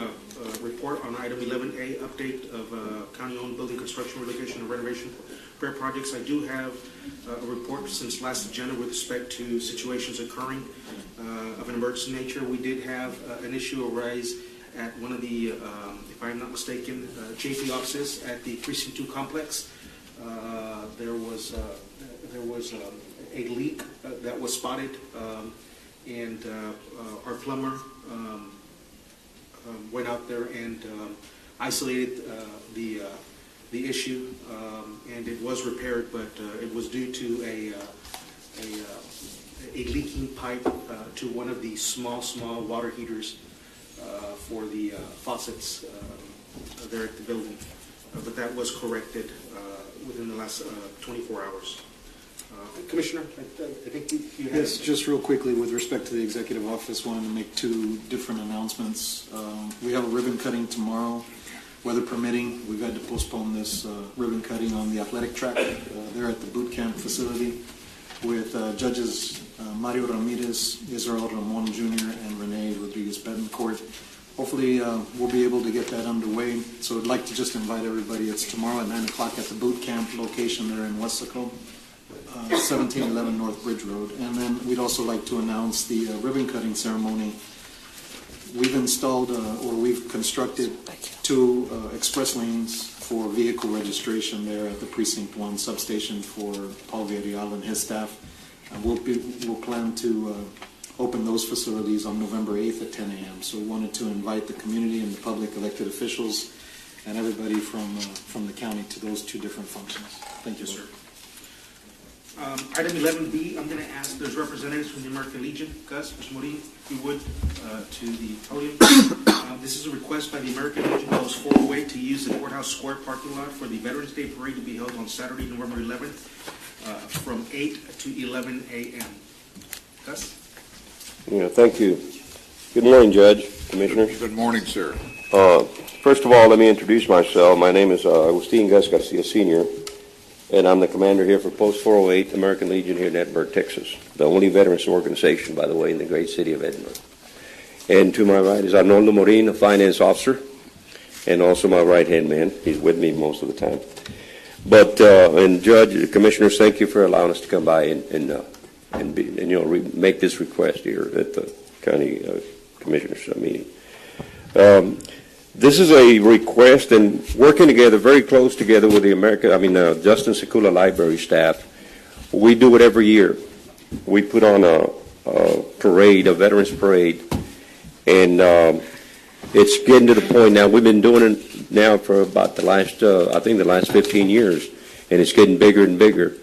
S18: report on item 11A, update of county-owned building construction, relocation, and renovation prayer projects. I do have a report since last agenda with respect to situations occurring of an emergency nature. We did have an issue arise at one of the, if I'm not mistaken, JP offices at the Precinct 2 complex. There was a leak that was spotted, and our plumber went out there and isolated the issue, and it was repaired, but it was due to a leaking pipe to one of the small water heaters for the faucets there at the building. But that was corrected within the last 24 hours. Commissioner, I think you have...
S14: Yes, just real quickly with respect to the Executive Office, wanted to make two different announcements. We have a ribbon cutting tomorrow, weather permitting. We've had to postpone this ribbon cutting on the athletic track there at the boot camp facility with Judges Mario Ramirez, Israel Ramon Jr., and Renee Rodriguez-Betancourt. Hopefully we'll be able to get that underway. So I'd like to just invite everybody. It's tomorrow at 9 o'clock at the boot camp location there in Westaco, 1711 North Bridge Road. And then we'd also like to announce the ribbon cutting ceremony. We've installed or we've constructed 2 express lanes for vehicle registration there at the Precinct 1 substation for Paul Villarreal and his staff. We'll plan to open those facilities on November 8th at 10 a.m. So we wanted to invite the community and the public elected officials and everybody from the county to those 2 different functions. Thank you, sir.
S18: Item 11B, I'm going to ask those representatives from the American Legion, Gus, Mr. Morin, if you would, to the podium. This is a request by the American Legion Post 408 to use the Courthouse Square parking lot for the Veterans Day Parade to be held on Saturday, November 11th from 8 to 11 a.m. Gus?
S19: Yeah, thank you. Good morning, Judge, Commissioners.
S1: Good morning, sir.
S19: First of all, let me introduce myself. My name is Agustin Gus Garcia, Sr., and I'm the commander here for Post 408, American Legion here in Edinburgh, Texas, the only veterans organization, by the way, in the great city of Edinburgh. And to my right is Arnoldo Morin, a finance officer, and also my right-hand man. He's with me most of the time. But, and Judge, Commissioners, thank you for allowing us to come by and make this request here at the County Commissioners meeting. This is a request, and working together, very close together with the Justin Sekula Library staff. We do it every year. We put on a parade, a veterans parade, and it's getting to the point now. We've been doing it now for about the last 15 years, and it's getting bigger and bigger.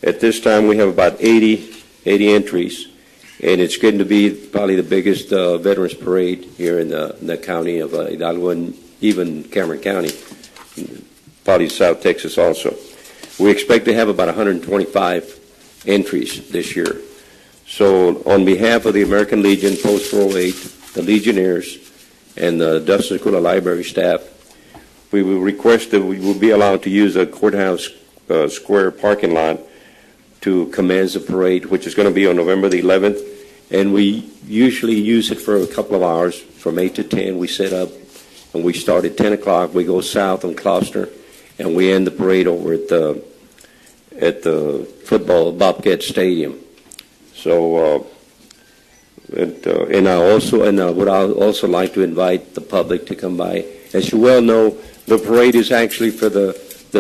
S19: At this time, we have about 80 entries, and it's getting to be probably the biggest veterans parade here in the county of Hidalgo and even Cameron County, probably South Texas also. We expect to have about 125 entries this year. So on behalf of the American Legion, Post 408, the Legionnaires, and the Justin Sekula Library staff, we will request that we will be allowed to use a Courthouse Square parking lot to commence the parade, which is going to be on November the 11th. And we usually use it for a couple of hours, from 8 to 10. We set up, and we start at 10 o'clock. We go south on Gloucester, and we end the parade over at the football Bobcat Stadium. So, and I would also like to invite the public to come by. As you well know, the parade is actually for the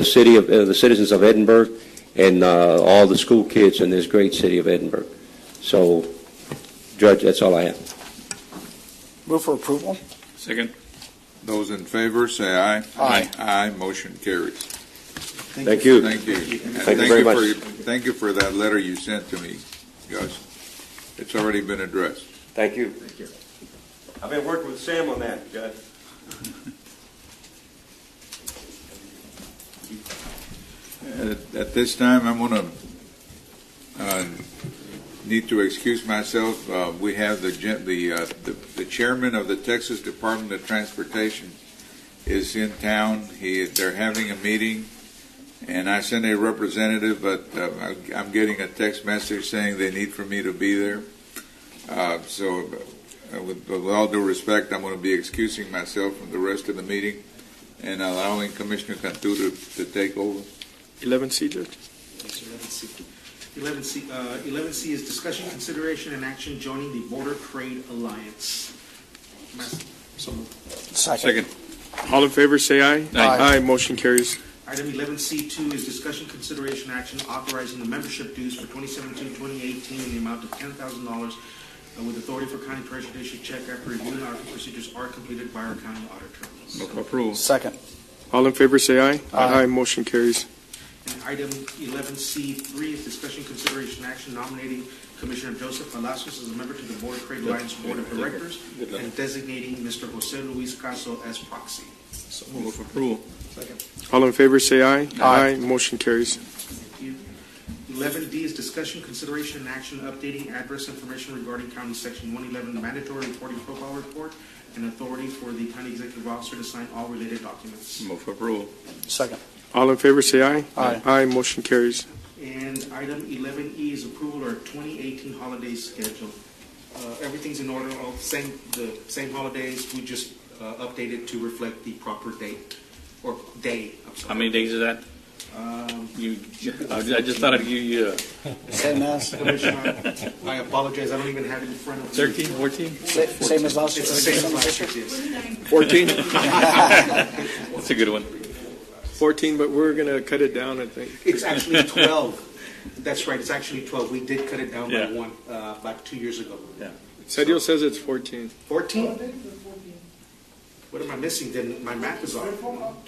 S19: citizens of Edinburgh and all the school kids in this great city of Edinburgh. So, Judge, that's all I have.
S7: Move for approval.
S1: Second. Those in favor say aye.
S7: Aye.
S1: Aye. Motion carries.
S19: Thank you.
S1: Thank you. And
S19: Thank you very much.
S1: Thank you for that letter you sent to me, Gus. It's already been addressed.
S19: Thank you. Thank you. I've been working with Sam on that, Judge.
S1: At this time, I'm going to need to excuse myself. We have the chairman of the Texas Department of Transportation is in town. They're having a meeting, and I sent a representative, but I'm getting a text message saying they need for me to be there. So, with all due respect, I'm going to be excusing myself from the rest of the meeting and allowing Commissioner Cantu to take over.
S20: 11C, Judge.
S18: 11C is discussion, consideration, and action joining the Border Trade Alliance.
S20: Second. All in favor, say aye. Aye. Motion carries.
S18: Item 11C2 is discussion, consideration, action authorizing the membership dues for 2017-2018 in the amount of $10,000 with authority for county treasurer to issue check after reviewing our procedures are completed by our county auditor.
S20: Move for approval. Second. All in favor, say aye. Aye. Motion carries.
S18: And item 11C3 is discussion, consideration, action nominating Commissioner Joseph Palacios as a member to the Border Trade Alliance Board of Directors and designating Mr. Jose Luis Caso as proxy.
S20: So move for approval. Second. All in favor, say aye. Aye. Motion carries.
S18: Thank you. 11D is discussion, consideration, and action updating address information regarding County Section 111 mandatory reporting profile report and authority for the county executive officer to sign all related documents.
S20: Move for approval. Second. All in favor, say aye. Aye. Aye. Motion carries.
S18: And item 11E is approval of our 2018 holiday schedule. Everything's in order. The same holidays. We just updated to reflect the proper date or day. I'm sorry.
S21: How many days is that? I just thought I'd give you
S7: Same as.
S18: I apologize. I don't even have it in front of me.
S21: 13, 14?
S7: Same as last year.
S18: It's the same as last year, yes.
S20: 14?
S21: That's a good one.
S20: 14, but we're going to cut it down, I think.
S18: It's actually 12. That's right. It's actually 12. We did cut it down by one, like 2 years ago.
S21: Yeah.
S20: Sergio says it's 14.
S18: 14? What am I missing then? My math is off.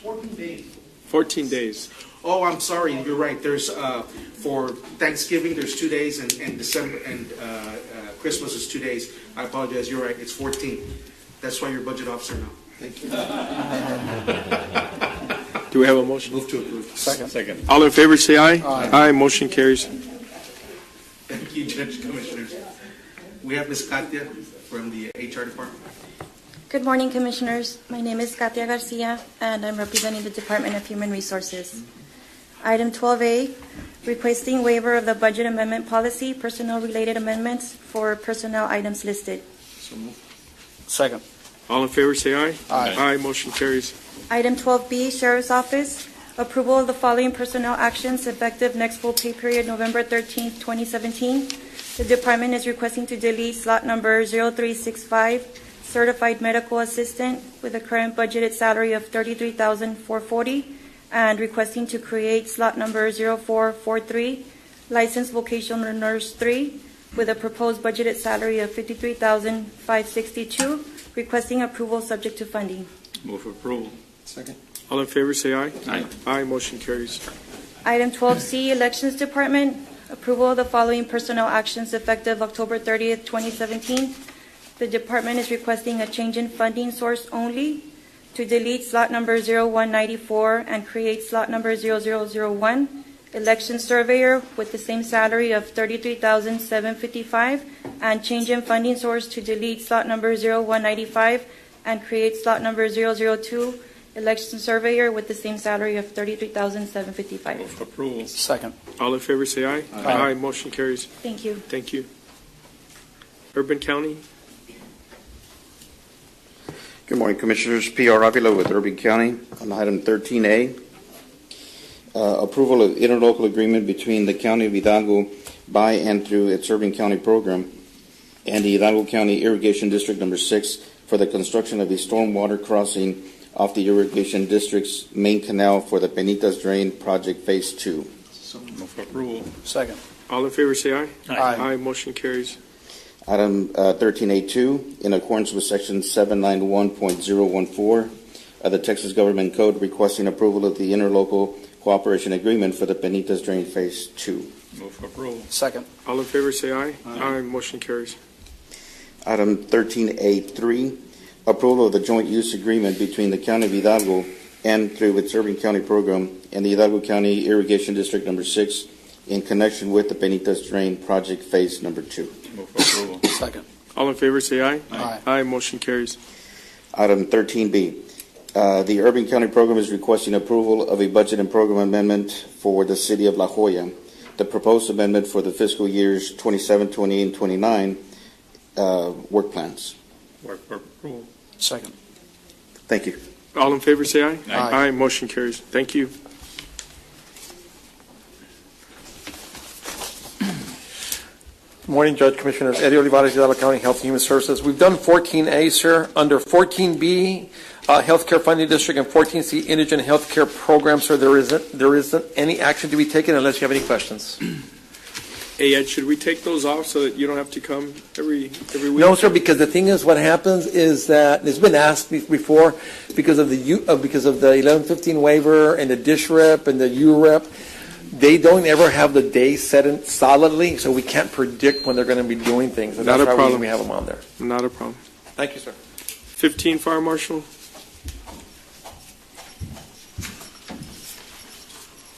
S14: 14 days.
S20: 14 days.
S18: Oh, I'm sorry. You're right. There's for Thanksgiving, there's 2 days, and December and Christmas is 2 days. I apologize. You're right. It's 14. That's why you're budget officer now. Thank you.
S20: Do we have a motion?
S18: Move to approve.
S21: Second.
S20: All in favor, say aye.
S7: Aye.
S20: Aye. Motion carries.
S18: Thank you, Judge, Commissioners. We have Ms. Katia from the HR department.
S4: Good morning, Commissioners. My name is Katia Garcia, and I'm representing the Department of Human Resources. Item 12A, requesting waiver of the budget amendment policy, personnel-related amendments for personnel items listed.
S20: So moved. Second. All in favor, say aye.
S7: Aye.
S20: Aye. Motion carries.
S4: Item 12B, Sheriff's Office, approval of the following personnel actions effective next full pay period, November 13th, 2017. The Department is requesting to delete slot number 0365, Certified Medical Assistant, with a current budgeted salary of $33,440, and requesting to create slot number 0443, Licensed Vocational Nurse 3, with a proposed budgeted salary of $53,562, requesting approval subject to funding.
S21: Move for approval.
S20: Second. All in favor, say aye.
S21: Aye.
S20: Aye. Motion carries.
S4: Item 12C, Elections Department, approval of the following personnel actions effective October 30th, 2017. The Department is requesting a change in funding source only to delete slot number 0194 and create slot number 0001, Election Surveyor, with the same salary of $33,755, and change in funding source to delete slot number 0195 and create slot number 002, Election Surveyor, with the same salary of $33,755.
S21: Move for approval.
S20: Second. All in favor, say aye.
S21: Aye.
S20: Aye. Motion carries.
S4: Thank you.
S20: Thank you. Urban County.
S5: Good morning, Commissioners. P.R. Avila with Irving County. On item 13A, approval of interlocal agreement between the County of Hidalgo by and through its Irving County program and the Hidalgo County Irrigation District Number 6 for the construction of a stormwater crossing off the Irrigation District's main canal for the Penitas Drain Project Phase 2.
S21: Move for approval.
S7: Second.
S20: All in favor, say aye.
S7: Aye.
S20: Aye, motion carries.
S5: Item 13A2, in accordance with Section 791.014 of the Texas Government Code, requesting approval of the interlocal cooperation agreement for the Penitas Drain Phase 2.
S21: Move for approval.
S7: Second.
S20: All in favor, say aye.
S21: Aye.
S20: Motion carries.
S5: Item 13A3, approval of the joint use agreement between the County of Hidalgo and through its Irving County program and the Hidalgo County Irrigation District Number 6 in connection with the Penitas Drain Project Phase Number 2.
S21: Move for approval.
S7: Second.
S20: All in favor, say aye.
S7: Aye.
S20: Aye, motion carries.
S5: Item 13B, the Irving County program is requesting approval of a budget and program amendment for the City of La Joya. The proposed amendment for the fiscal years 27, 28, and 29 work plans.
S21: Work for approval.
S7: Second.
S5: Thank you.
S20: All in favor, say aye.
S21: Aye.
S20: Aye, motion carries. Thank you.
S9: Good morning, Judge Commissioners. Eddie Olivares, Hidalgo County Health and Human Services. We've done 14A, sir. Under 14B, Healthcare Funding District, and 14C, Indigent Healthcare Program, sir, there isn't any action to be taken unless you have any questions.
S20: Hey, Ed, should we take those off so that you don't have to come every week?
S9: No, sir, because the thing is, what happens is that it's been asked before because of the 1115 waiver and the DISHREP and the UREP. They don't ever have the day set in solidly, so we can't predict when they're going to be doing things. And
S20: Not
S9: that's
S20: a
S9: why
S20: problem.
S9: we have them on there.
S20: Not a problem.
S9: Thank you, sir.
S20: 15, Fire Marshal.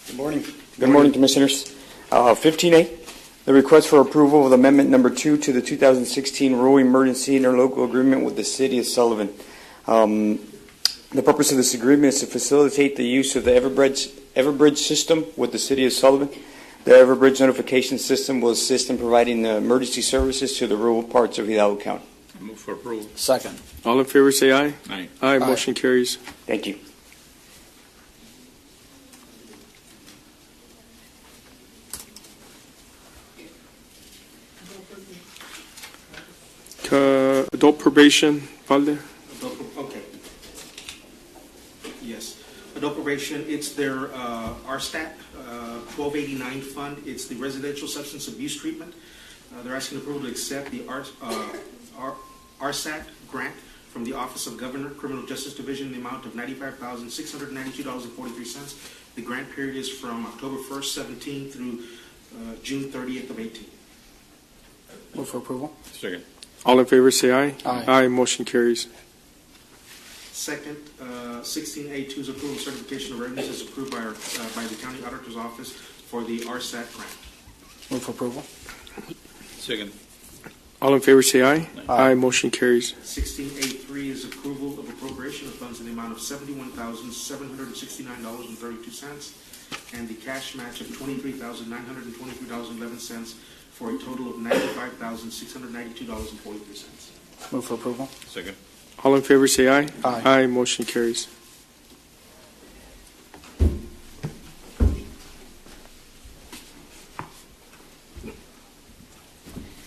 S22: Good morning. Good morning, Commissioners. 15A, the request for approval of Amendment Number 2 to the 2016 Rural Emergency Interlocal Agreement with the City of Sullivan. The purpose of this agreement is to facilitate the use of the Everbridge system with the City of Sullivan. The Everbridge notification system will assist in providing the emergency services to the rural parts of Hidalgo County.
S21: Move for approval.
S7: Second.
S20: All in favor, say aye.
S21: Aye.
S20: Aye, motion carries.
S22: Thank you.
S20: Adult probation, Valde.
S18: Okay. Yes. Adult probation, it's their RSTAT 1289 fund. It's the Residential Substance Abuse Treatment. They're asking approval to accept the RSAT grant from the Office of Governor, Criminal Justice Division in the amount of $95,692.43. The grant period is from October 1st, 17 through June 30th of 18.
S7: Move for approval.
S21: Second.
S20: All in favor, say aye.
S7: Aye.
S20: Aye, motion carries.
S18: Second, 16A2's approval of certification of revenues is approved by the County Auditor's Office for the RSAT grant.
S7: Move for approval.
S21: Second.
S20: All in favor, say aye.
S7: Aye.
S20: Aye, motion carries.
S18: 16A3 is approval of appropriation of funds in the amount of $71,769.32 and the cash match of $23,923.11 for a total of $95,692.43.
S7: Move for approval.
S21: Second.
S20: All in favor, say aye.
S7: Aye.
S20: Aye, motion carries.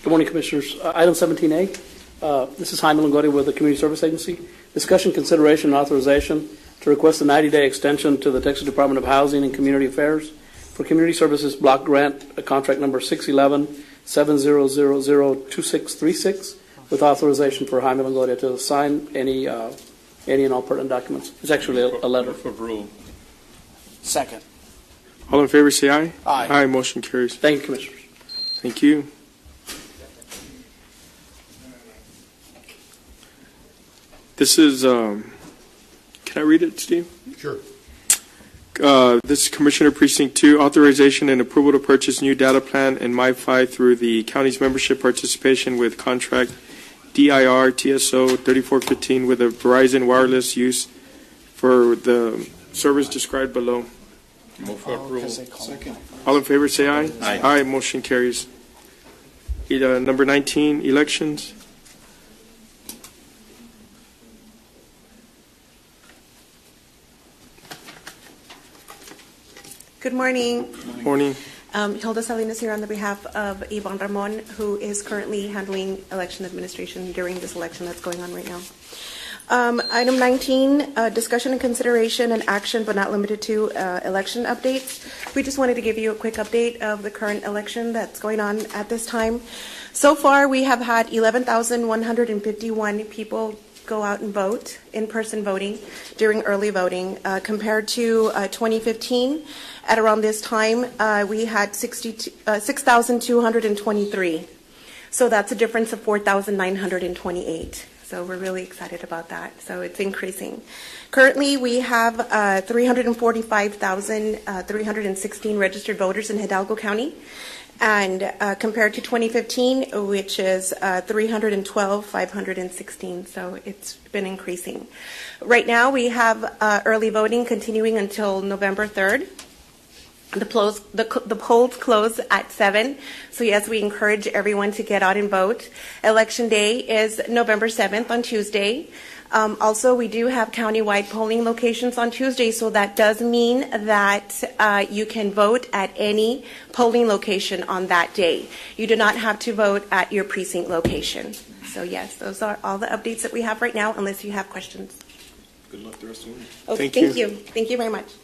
S10: Good morning, Commissioners. Item 17A, this is Jaime Longoria with the Community Service Agency. Discussion, consideration, and authorization to request a 90-day extension to the Texas Department of Housing and Community Affairs for Community Services Block Grant, contract number 611-7000-2636, with authorization for Jaime Longoria to sign any and all pertinent documents. It's actually a letter.
S21: Move for approval.
S7: Second.
S20: All in favor, say aye.
S7: Aye.
S20: Aye, motion carries.
S10: Thank you, Commissioners.
S20: Thank you. This is, can I read it, Steve?
S23: Sure.
S20: This is Commissioner Precinct 2, authorization and approval to purchase new data plan and MiFi through the county's membership participation with contract DIR TSO 3415 with a Verizon wireless use for the service described below.
S21: Move for approval.
S23: Second.
S20: All in favor, say aye.
S21: Aye.
S20: Aye, motion carries. Number 19, elections.
S6: Good morning.
S20: Morning.
S6: Hilda Salinas here on the behalf of Yvonne Ramon, who is currently handling election administration during this election that's going on right now. Item 19, discussion and consideration and action, but not limited to election updates. We just wanted to give you a quick update of the current election that's going on at this time. So far, we have had 11,151 people go out and vote, in-person voting, during early voting, compared to 2015. At around this time, we had 6,223. So that's a difference of 4,928. So we're really excited about that. So it's increasing. Currently, we have 345,316 registered voters in Hidalgo County, and compared to 2015, which is 312,516. So it's been increasing. Right now, we have early voting continuing until November 3rd. The polls close at 7, so yes, we encourage everyone to get out and vote. Election day is November 7th on Tuesday. Also, we do have countywide polling locations on Tuesday, so that does mean that you can vote at any polling location on that day. You do not have to vote at your precinct location. So yes, those are all the updates that we have right now, unless you have questions.
S14: Good luck the rest of the week.
S6: Okay,
S20: Thank you.
S6: Thank you very much.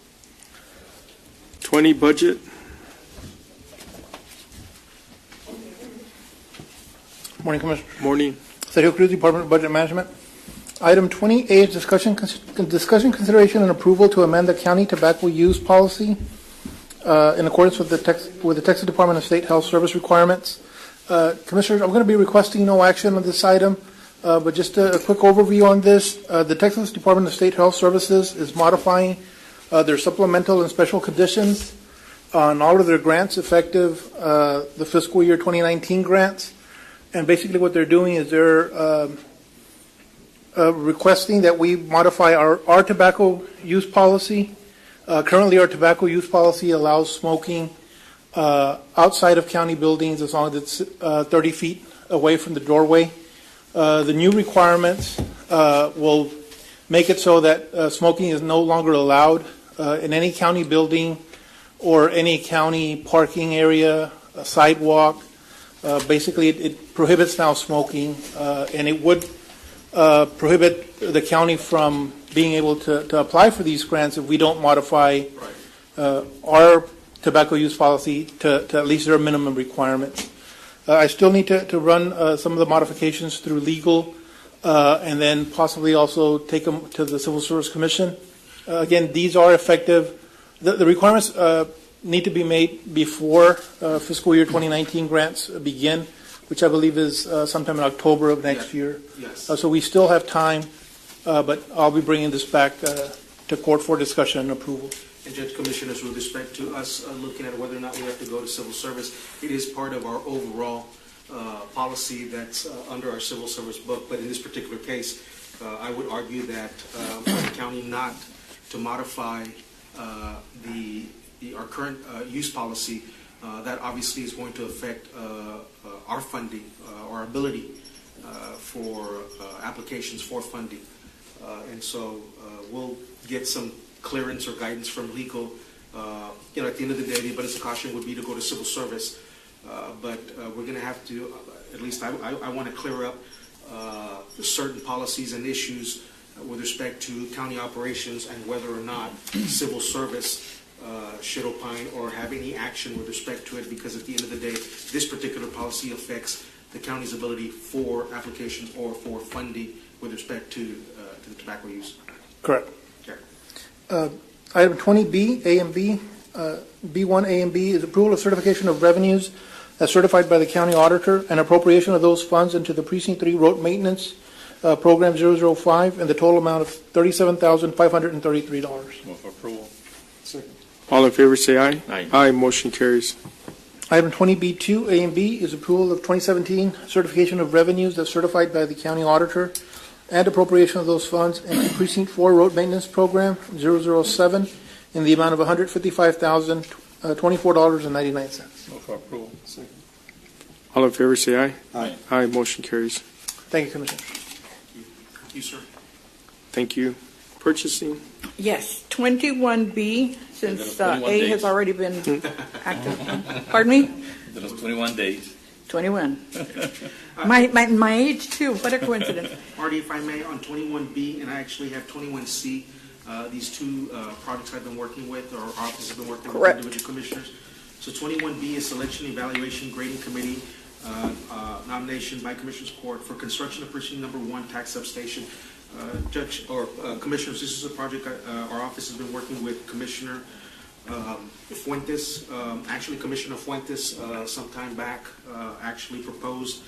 S20: 20 budget.
S8: Morning, Commissioner.
S20: Morning.
S8: Sergio Cruz, Department of Budget Management. Item 20A is discussion, consideration, and approval to amend the county tobacco use policy in accordance with the Texas Department of State Health Service requirements. Commissioners, I'm going to be requesting no action on this item, but just a quick overview on this. The Texas Department of State Health Services is modifying their supplemental and special conditions on all of their grants effective the fiscal year 2019 grants. And basically what they're doing is they're requesting that we modify our tobacco use policy. Currently, our tobacco use policy allows smoking outside of county buildings as long as it's 30 feet away from the doorway. The new requirements will make it so that smoking is no longer allowed in any county building or any county parking area, a sidewalk. Basically, it prohibits now smoking, and it would prohibit the county from being able to apply for these grants if we don't modify our tobacco use policy to at least their minimum requirements. I still need to run some of the modifications through legal and then possibly also take them to the Civil Service Commission. Again, these are effective. The requirements need to be made before fiscal year 2019 grants begin, which I believe is sometime in October of next year.
S18: Yes.
S8: So we still have time, but I'll be bringing this back to court for discussion and approval.
S18: And Judge Commissioners, with respect to us looking at whether or not we have to go to civil service, it is part of our overall policy that's under our civil service book. But in this particular case, I would argue that for the county not to modify our current use policy, that obviously is going to affect our funding, our ability for applications for funding. And so we'll get some clearance or guidance from legal. At the end of the day, the abundance of caution would be to go to civil service. But we're going to have to, at least I want to clear up certain policies and issues with respect to county operations and whether or not civil service should opine or have any action with respect to it, because at the end of the day, this particular policy affects the county's ability for applications or for funding with respect to the tobacco use.
S8: Correct.
S18: Okay.
S8: Item 20B, A and B, B1, A and B is approval of certification of revenues as certified by the county auditor and appropriation of those funds into the Precinct 3 Road Maintenance Program 005 and the total amount of $37,533.
S21: Move for approval.
S14: Second.
S20: All in favor say aye.
S21: Aye.
S20: Aye. Motion carries.
S8: Item 20B2, A and B is approval of 2017 certification of revenues as certified by the county auditor and appropriation of those funds into Precinct 4 Road Maintenance Program 007 in the amount of $155,024.99.
S21: Move for approval.
S14: Second.
S20: All in favor say aye.
S14: Aye.
S20: Aye. Motion carries.
S8: Thank you, Commissioner.
S18: Thank you, sir.
S20: Thank you. Purchasing.
S12: Yes, 21B, since
S2: There are 21
S12: A has
S2: days.
S12: already been active. Pardon me?
S2: De los 21 days.
S12: 21. My age too, what a coincidence.
S18: Marty, if I may, on 21B, and I actually have 21C, these two projects I've been working with, or our office has been working with
S12: Correct.
S18: individual commissioners. So 21B is Selection, Evaluation, Grading Committee, nomination by Commissioners Court for construction of precinct number 1 tax substation. Judge, or Commissioners, this is a project our office has been working with Commissioner Fuentes. Actually, Commissioner Fuentes, some time back, actually proposed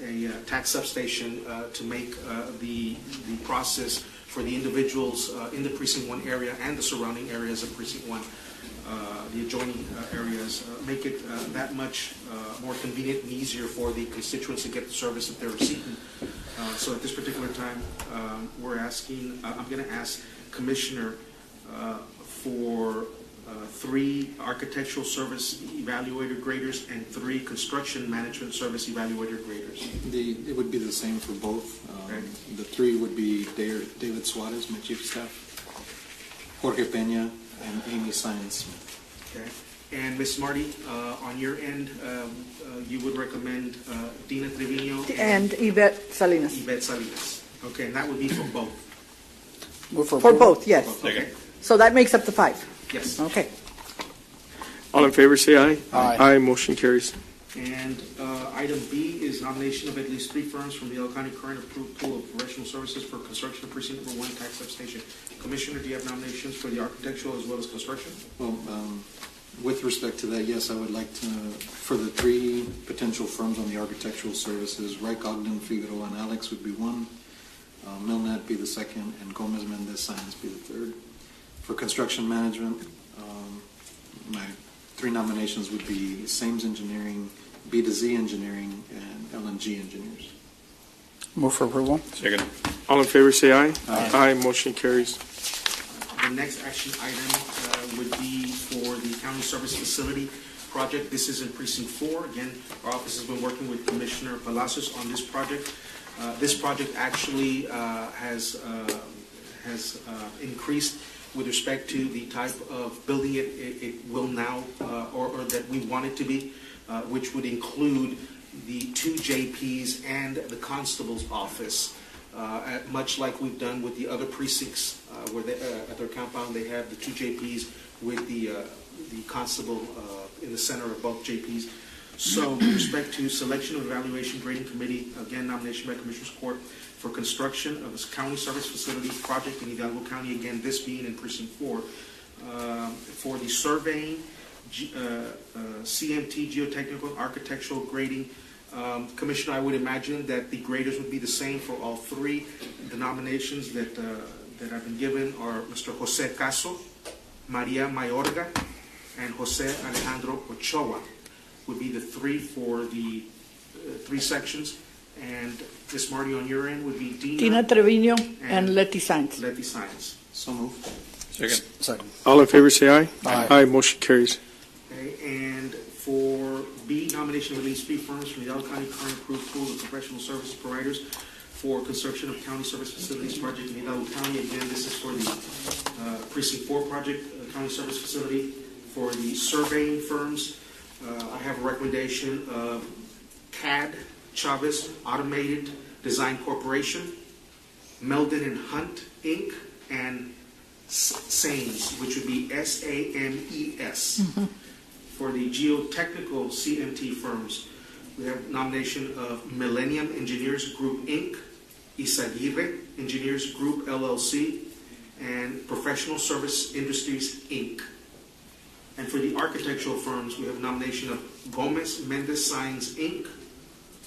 S18: a tax substation to make the process for the individuals in the Precinct 1 area and the surrounding areas of Precinct 1, the adjoining areas, make it that much more convenient and easier for the constituents to get the service that they're seeking. So at this particular time, we're asking, I'm going to ask Commissioner for 3 architectural service evaluator graders and 3 construction management service evaluator graders.
S14: It would be the same for both. The 3 would be David Suarez, my chief of staff, Jorge Peña, and Amy Simon-Smith.
S18: Okay. And Ms. Marty, on your end, you would recommend Dina Trevino
S12: And Yvette Salinas.
S18: Yvette Salinas. Okay, and that would be for both.
S12: For both, yes.
S18: Okay.
S12: So that makes up the 5.
S18: Yes.
S12: Okay.
S20: All in favor, say aye.
S12: Aye.
S20: Aye, motion carries.
S18: And item B is nomination of at least 3 firms from the El County Current approved pool of professional services for construction of precinct number 1 tax substation. Commissioner, do you have nominations for the architectural as well as construction?
S14: Well, with respect to that, yes, I would like to, for the 3 potential firms on the architectural services, Reich, Ogden, Figueroa, and Alex would be 1, Milnet be the 2nd, and Gomez Mendez Science be the 3rd. For construction management, my 3 nominations would be Sames Engineering, B to Z Engineering, and LNG Engineers.
S7: Move for approval.
S20: Second. All in favor, say aye. Aye, motion carries.
S18: The next action item would be for the county service facility project. This is in precinct 4. Again, our office has been working with Commissioner Palacios on this project. This project actually has increased with respect to the type of building it will now, or that we want it to be, which would include the 2 JPs and the constable's office, much like we've done with the other precincts, where they, at their compound they have the 2 JPs with the constable in the center of both JPs. So with respect to selection of evaluation grading committee, again, nomination by Commissioners Court for construction of this county service facility project in Hidalgo County, again, this being in precinct 4, for the surveying, CMT, geotechnical, architectural grading. Commissioner, I would imagine that the graders would be the same for all 3. The nominations that have been given are Mr. Jose Caso, Maria Mayorga, and Jose Alejandro Ochoa would be the 3 for the 3 sections. And Ms. Marty, on your end, would be
S12: Tina Trevino and Letty Sainz.
S18: Letty Sainz.
S14: So moved.
S20: Second. All in favor, say aye.
S18: Aye.
S20: Aye, motion carries.
S18: Okay, and for B, nomination of at least 3 firms from the Hidalgo County Current approved pool of professional service providers for construction of county service facilities project in Hidalgo County. Again, this is for the precinct 4 project, county service facility. For the surveying firms, I have a recommendation of CAD Chavez Automated Design Corporation, Meldon and Hunt Inc., and SAMES, which would be SAMES. For the geotechnical CMT firms, we have nomination of Millennium Engineers Group Inc., Isaguirre Engineers Group LLC, and Professional Service Industries Inc. And for the architectural firms, we have nomination of Gomez Mendez Signs Inc.,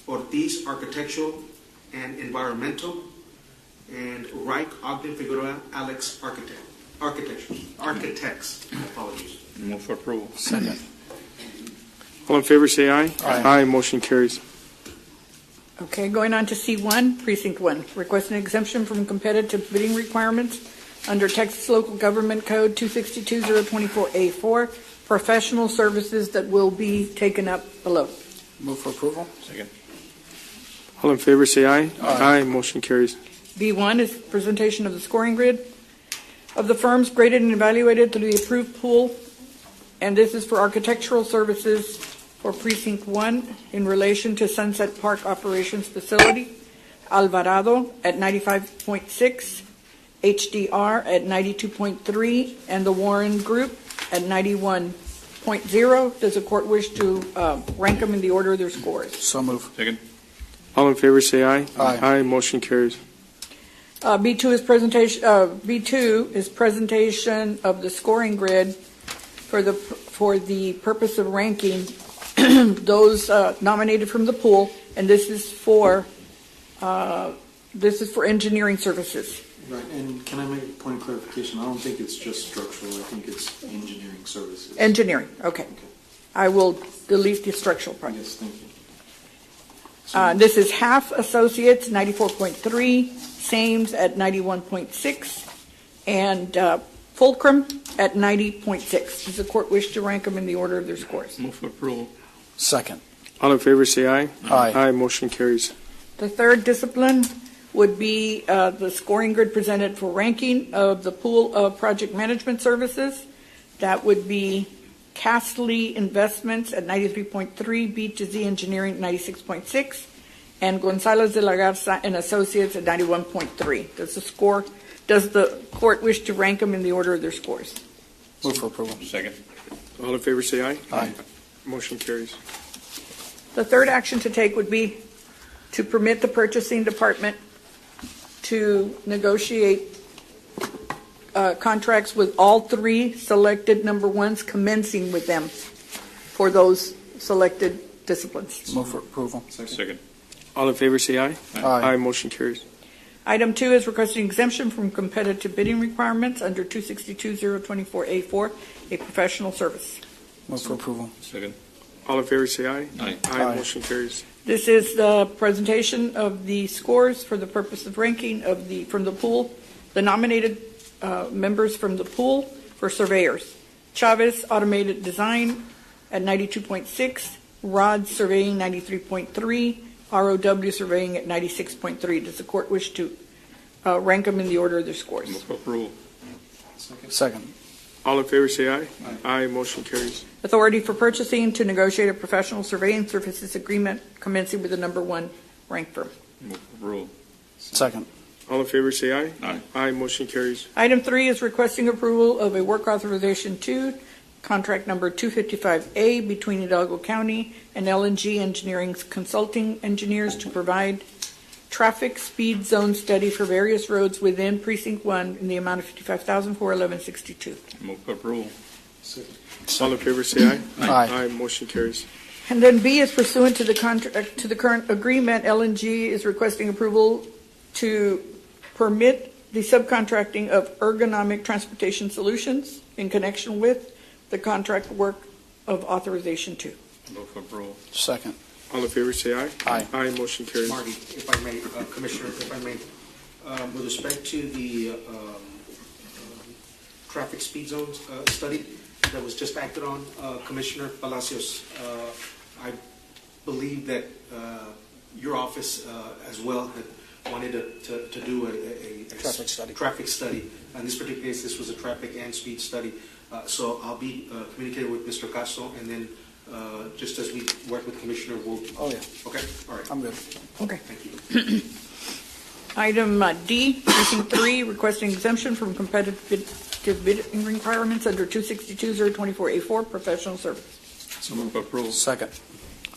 S18: Ortiz Architectural and Environmental, and Reich Ogden Figueroa Alex Architects. Apologies.
S2: Move for approval.
S7: Second.
S20: All in favor, say aye.
S7: Aye.
S20: Motion carries.
S12: Okay, going on to C1, Precinct 1. Request an exemption from competitive bidding requirements under Texas Local Government Code 262-024A4, professional services that will be taken up below.
S7: Move for approval.
S2: Second.
S20: All in favor, say aye. Aye, motion carries.
S12: B1 is presentation of the scoring grid. of the firms graded and evaluated through the approved pool, and this is for architectural services for Precinct 1 in relation to Sunset Park Operations Facility, Alvarado at 95.6, HDR at 92.3, and the Warren Group at 91.0. Does the court wish to rank them in the order of their scores?
S7: So move.
S21: Second.
S20: All in favor say aye.
S7: Aye.
S20: Aye, motion carries.
S12: B2 is presentation. B2 is presentation of the scoring grid for the purpose of ranking those nominated from the pool, and this is for engineering services.
S14: Right, and can I make a point of clarification? I don't think it's just structural, I think it's engineering services.
S12: Engineering, okay. I will delete the structural part.
S14: Yes, thank you.
S12: This is half associates, 94.3, Sames at 91.6, and Fulcrum at 90.6. Does the court wish to rank them in the order of their scores?
S21: Move for approval.
S7: Second.
S20: All in favor say aye.
S7: Aye.
S20: Aye, motion carries.
S12: The third discipline would be the scoring grid presented for ranking of the pool of project management services. That would be Castley Investments at 93.3, B to Z Engineering at 96.6, and Gonzalez de la Garza and Associates at 91.3. Does the court wish to rank them in the order of their scores?
S7: Move for approval.
S21: Second.
S20: All in favor say aye.
S7: Aye.
S20: Motion carries.
S12: The third action to take would be to permit the purchasing department to negotiate contracts with all three selected number ones, commencing with them for those selected disciplines.
S7: Move for approval.
S21: Second.
S20: All in favor say aye.
S7: Aye.
S20: Aye, motion carries.
S12: Item 2 is requesting exemption from competitive bidding requirements under 262-024A4, a professional service.
S7: Move for approval.
S21: Second.
S20: All in favor say aye.
S21: Aye.
S20: Aye, motion carries.
S12: This is the presentation of the scores for the purpose of ranking of from the pool, the nominated members from the pool for surveyors. Chavez Automated Design at 92.6, Rod Surveying 93.3, ROW Surveying at 96.3. Does the court wish to rank them in the order of their scores?
S21: Move for approval.
S7: Second.
S20: All in favor say aye. Aye, motion carries.
S12: Authority for purchasing to negotiate a professional surveying services agreement commencing with the number one ranked firm.
S21: Move for approval.
S7: Second.
S20: All in favor say aye.
S21: Aye.
S20: Aye, motion carries.
S12: Item 3 is requesting approval of a work authorization 2, contract number 255A between Hidalgo County and LNG Engineering Consulting Engineers to provide traffic speed zone study for various roads within Precinct 1 in the amount of $55,000 for 1162.
S21: Move for approval.
S20: All in favor say aye.
S7: Aye.
S20: Aye, motion carries.
S12: And then B is pursuant to the contract to the current agreement. LNG is requesting approval to permit the subcontracting of ergonomic transportation solutions in connection with the contract work of authorization 2.
S21: Move for approval.
S7: Second.
S20: All in favor say aye.
S7: Aye.
S20: Aye, motion carries.
S18: Marty, if I may, Commissioner, if I may, with respect to the traffic speed zones study that was just acted on, Commissioner Palacios, I believe that your office as well had wanted to do a traffic study. In this particular case, this was a traffic and speed study. So I'll be communicating with Mr. Castro, and then just as we work with Commissioner, we'll...
S7: Oh, yeah.
S18: Okay, all right.
S7: I'm good.
S12: Okay.
S18: Thank you.
S12: Item D, Precinct 3, requesting exemption from competitive bidding requirements under 262-024A4, professional service.
S21: So move for approval.
S7: Second.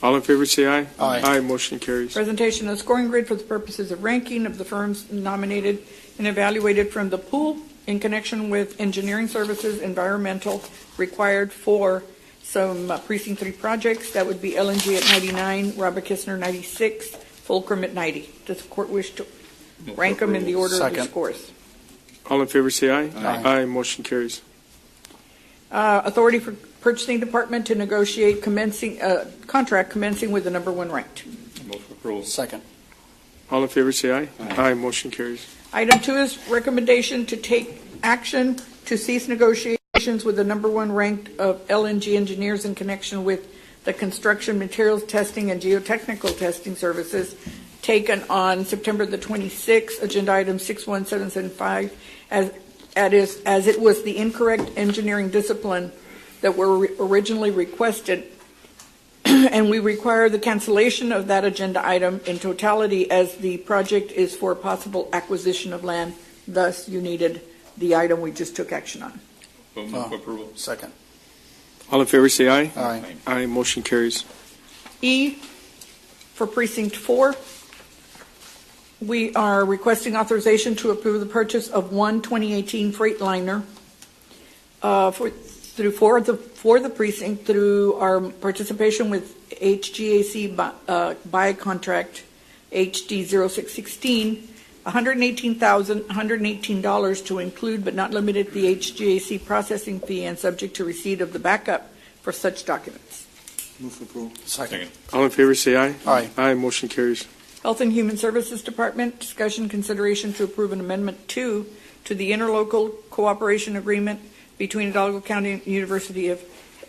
S20: All in favor say aye.
S7: Aye.
S20: Aye, motion carries.
S12: Presentation of scoring grid for the purposes of ranking of the firms nominated and evaluated from the pool in connection with engineering services, environmental required for some Precinct 3 projects. That would be LNG at 99, Robert Kistner 96, Fulcrum at 90. Does the court wish to rank them in the order of their
S7: Second.
S12: scores?
S20: All in favor say aye.
S7: Aye.
S20: Aye, motion carries.
S12: Authority for Purchasing Department to negotiate contract commencing with the number one ranked.
S21: Move for approval.
S7: Second.
S20: All in favor say aye. Aye, motion carries.
S12: Item 2 is recommendation to take action to cease negotiations with the number one ranked of LNG Engineers in connection with the construction materials testing and geotechnical testing services taken on September the 26th, agenda item 61775, as as it was the incorrect engineering discipline that were originally requested, and we require the cancellation of that agenda item in totality as the project is for possible acquisition of land. Thus, you needed the item we just took action on.
S21: Move for approval.
S7: Second.
S20: All in favor, say aye.
S7: Aye.
S20: Aye, motion carries.
S12: E, for Precinct 4, we are requesting authorization to approve the purchase of one 2018 Freightliner for the precinct through our participation with HGAC by contract HD 0616, $118,118 to include but not limited the HGAC processing fee and subject to receipt of the backup for such documents.
S7: Move for approval. Second.
S20: All in favor, say aye.
S7: Aye.
S20: Aye, motion carries.
S12: Health and Human Services Department, discussion consideration to approve an amendment 2 to the interlocal cooperation agreement between Hidalgo County and University of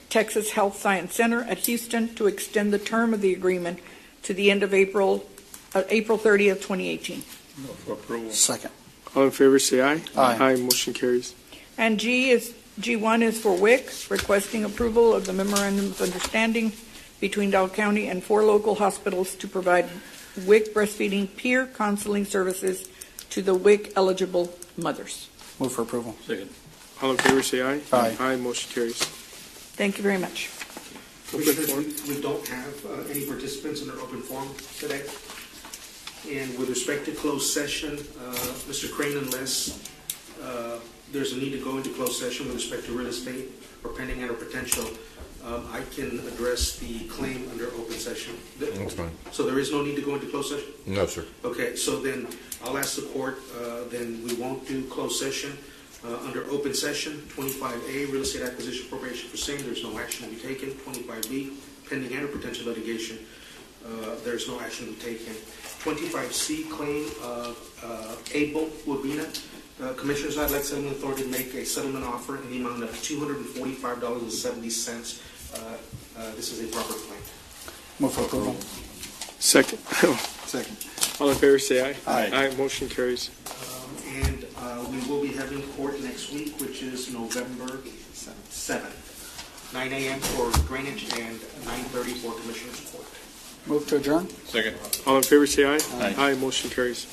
S12: Texas Health Science Center at Houston to extend the term of the agreement to the end of April 30th, 2018.
S21: Move for approval.
S7: Second.
S20: All in favor, say aye.
S7: Aye.
S20: Aye, motion carries.
S12: And G1 is for WIC, requesting approval of the memorandum of understanding between Hidalgo County and 4 local hospitals to provide WIC breastfeeding peer counseling services to the WIC eligible mothers.
S7: Move for approval.
S21: Second.
S20: All in favor, say aye.
S7: Aye.
S20: Aye, motion carries.
S12: Thank you very much.
S18: Commissioners, we don't have any participants in our open forum today. And with respect to closed session, Mr. Crane, unless there's a need to go into closed session with respect to real estate or pending and or potential, I can address the claim under open session.
S11: That's fine.
S18: So there is no need to go into closed session?
S11: No, sir.
S18: Okay, so then I'll ask the court, then we won't do closed session. Under open session, 25A, real estate acquisition appropriation for same, there's no action to be taken. 25B, pending and or potential litigation, there's no action to be taken. 25C, claim of Abel Urbina. Commissioners, I'd like Settlement Authority to make a settlement offer in the amount of $245.70. This is a proper claim.
S7: Move for approval.
S20: Second.
S7: Second.
S20: All in favor, say aye.
S7: Aye.
S20: Aye, motion carries.
S18: And we will be having court next week, which is November 7th. 9 a.m. for drainage and 9:30 for Commissioners Court.
S7: Move to adjourn.
S21: Second.
S20: All in favor, say aye.
S21: Aye.
S20: Aye, motion carries.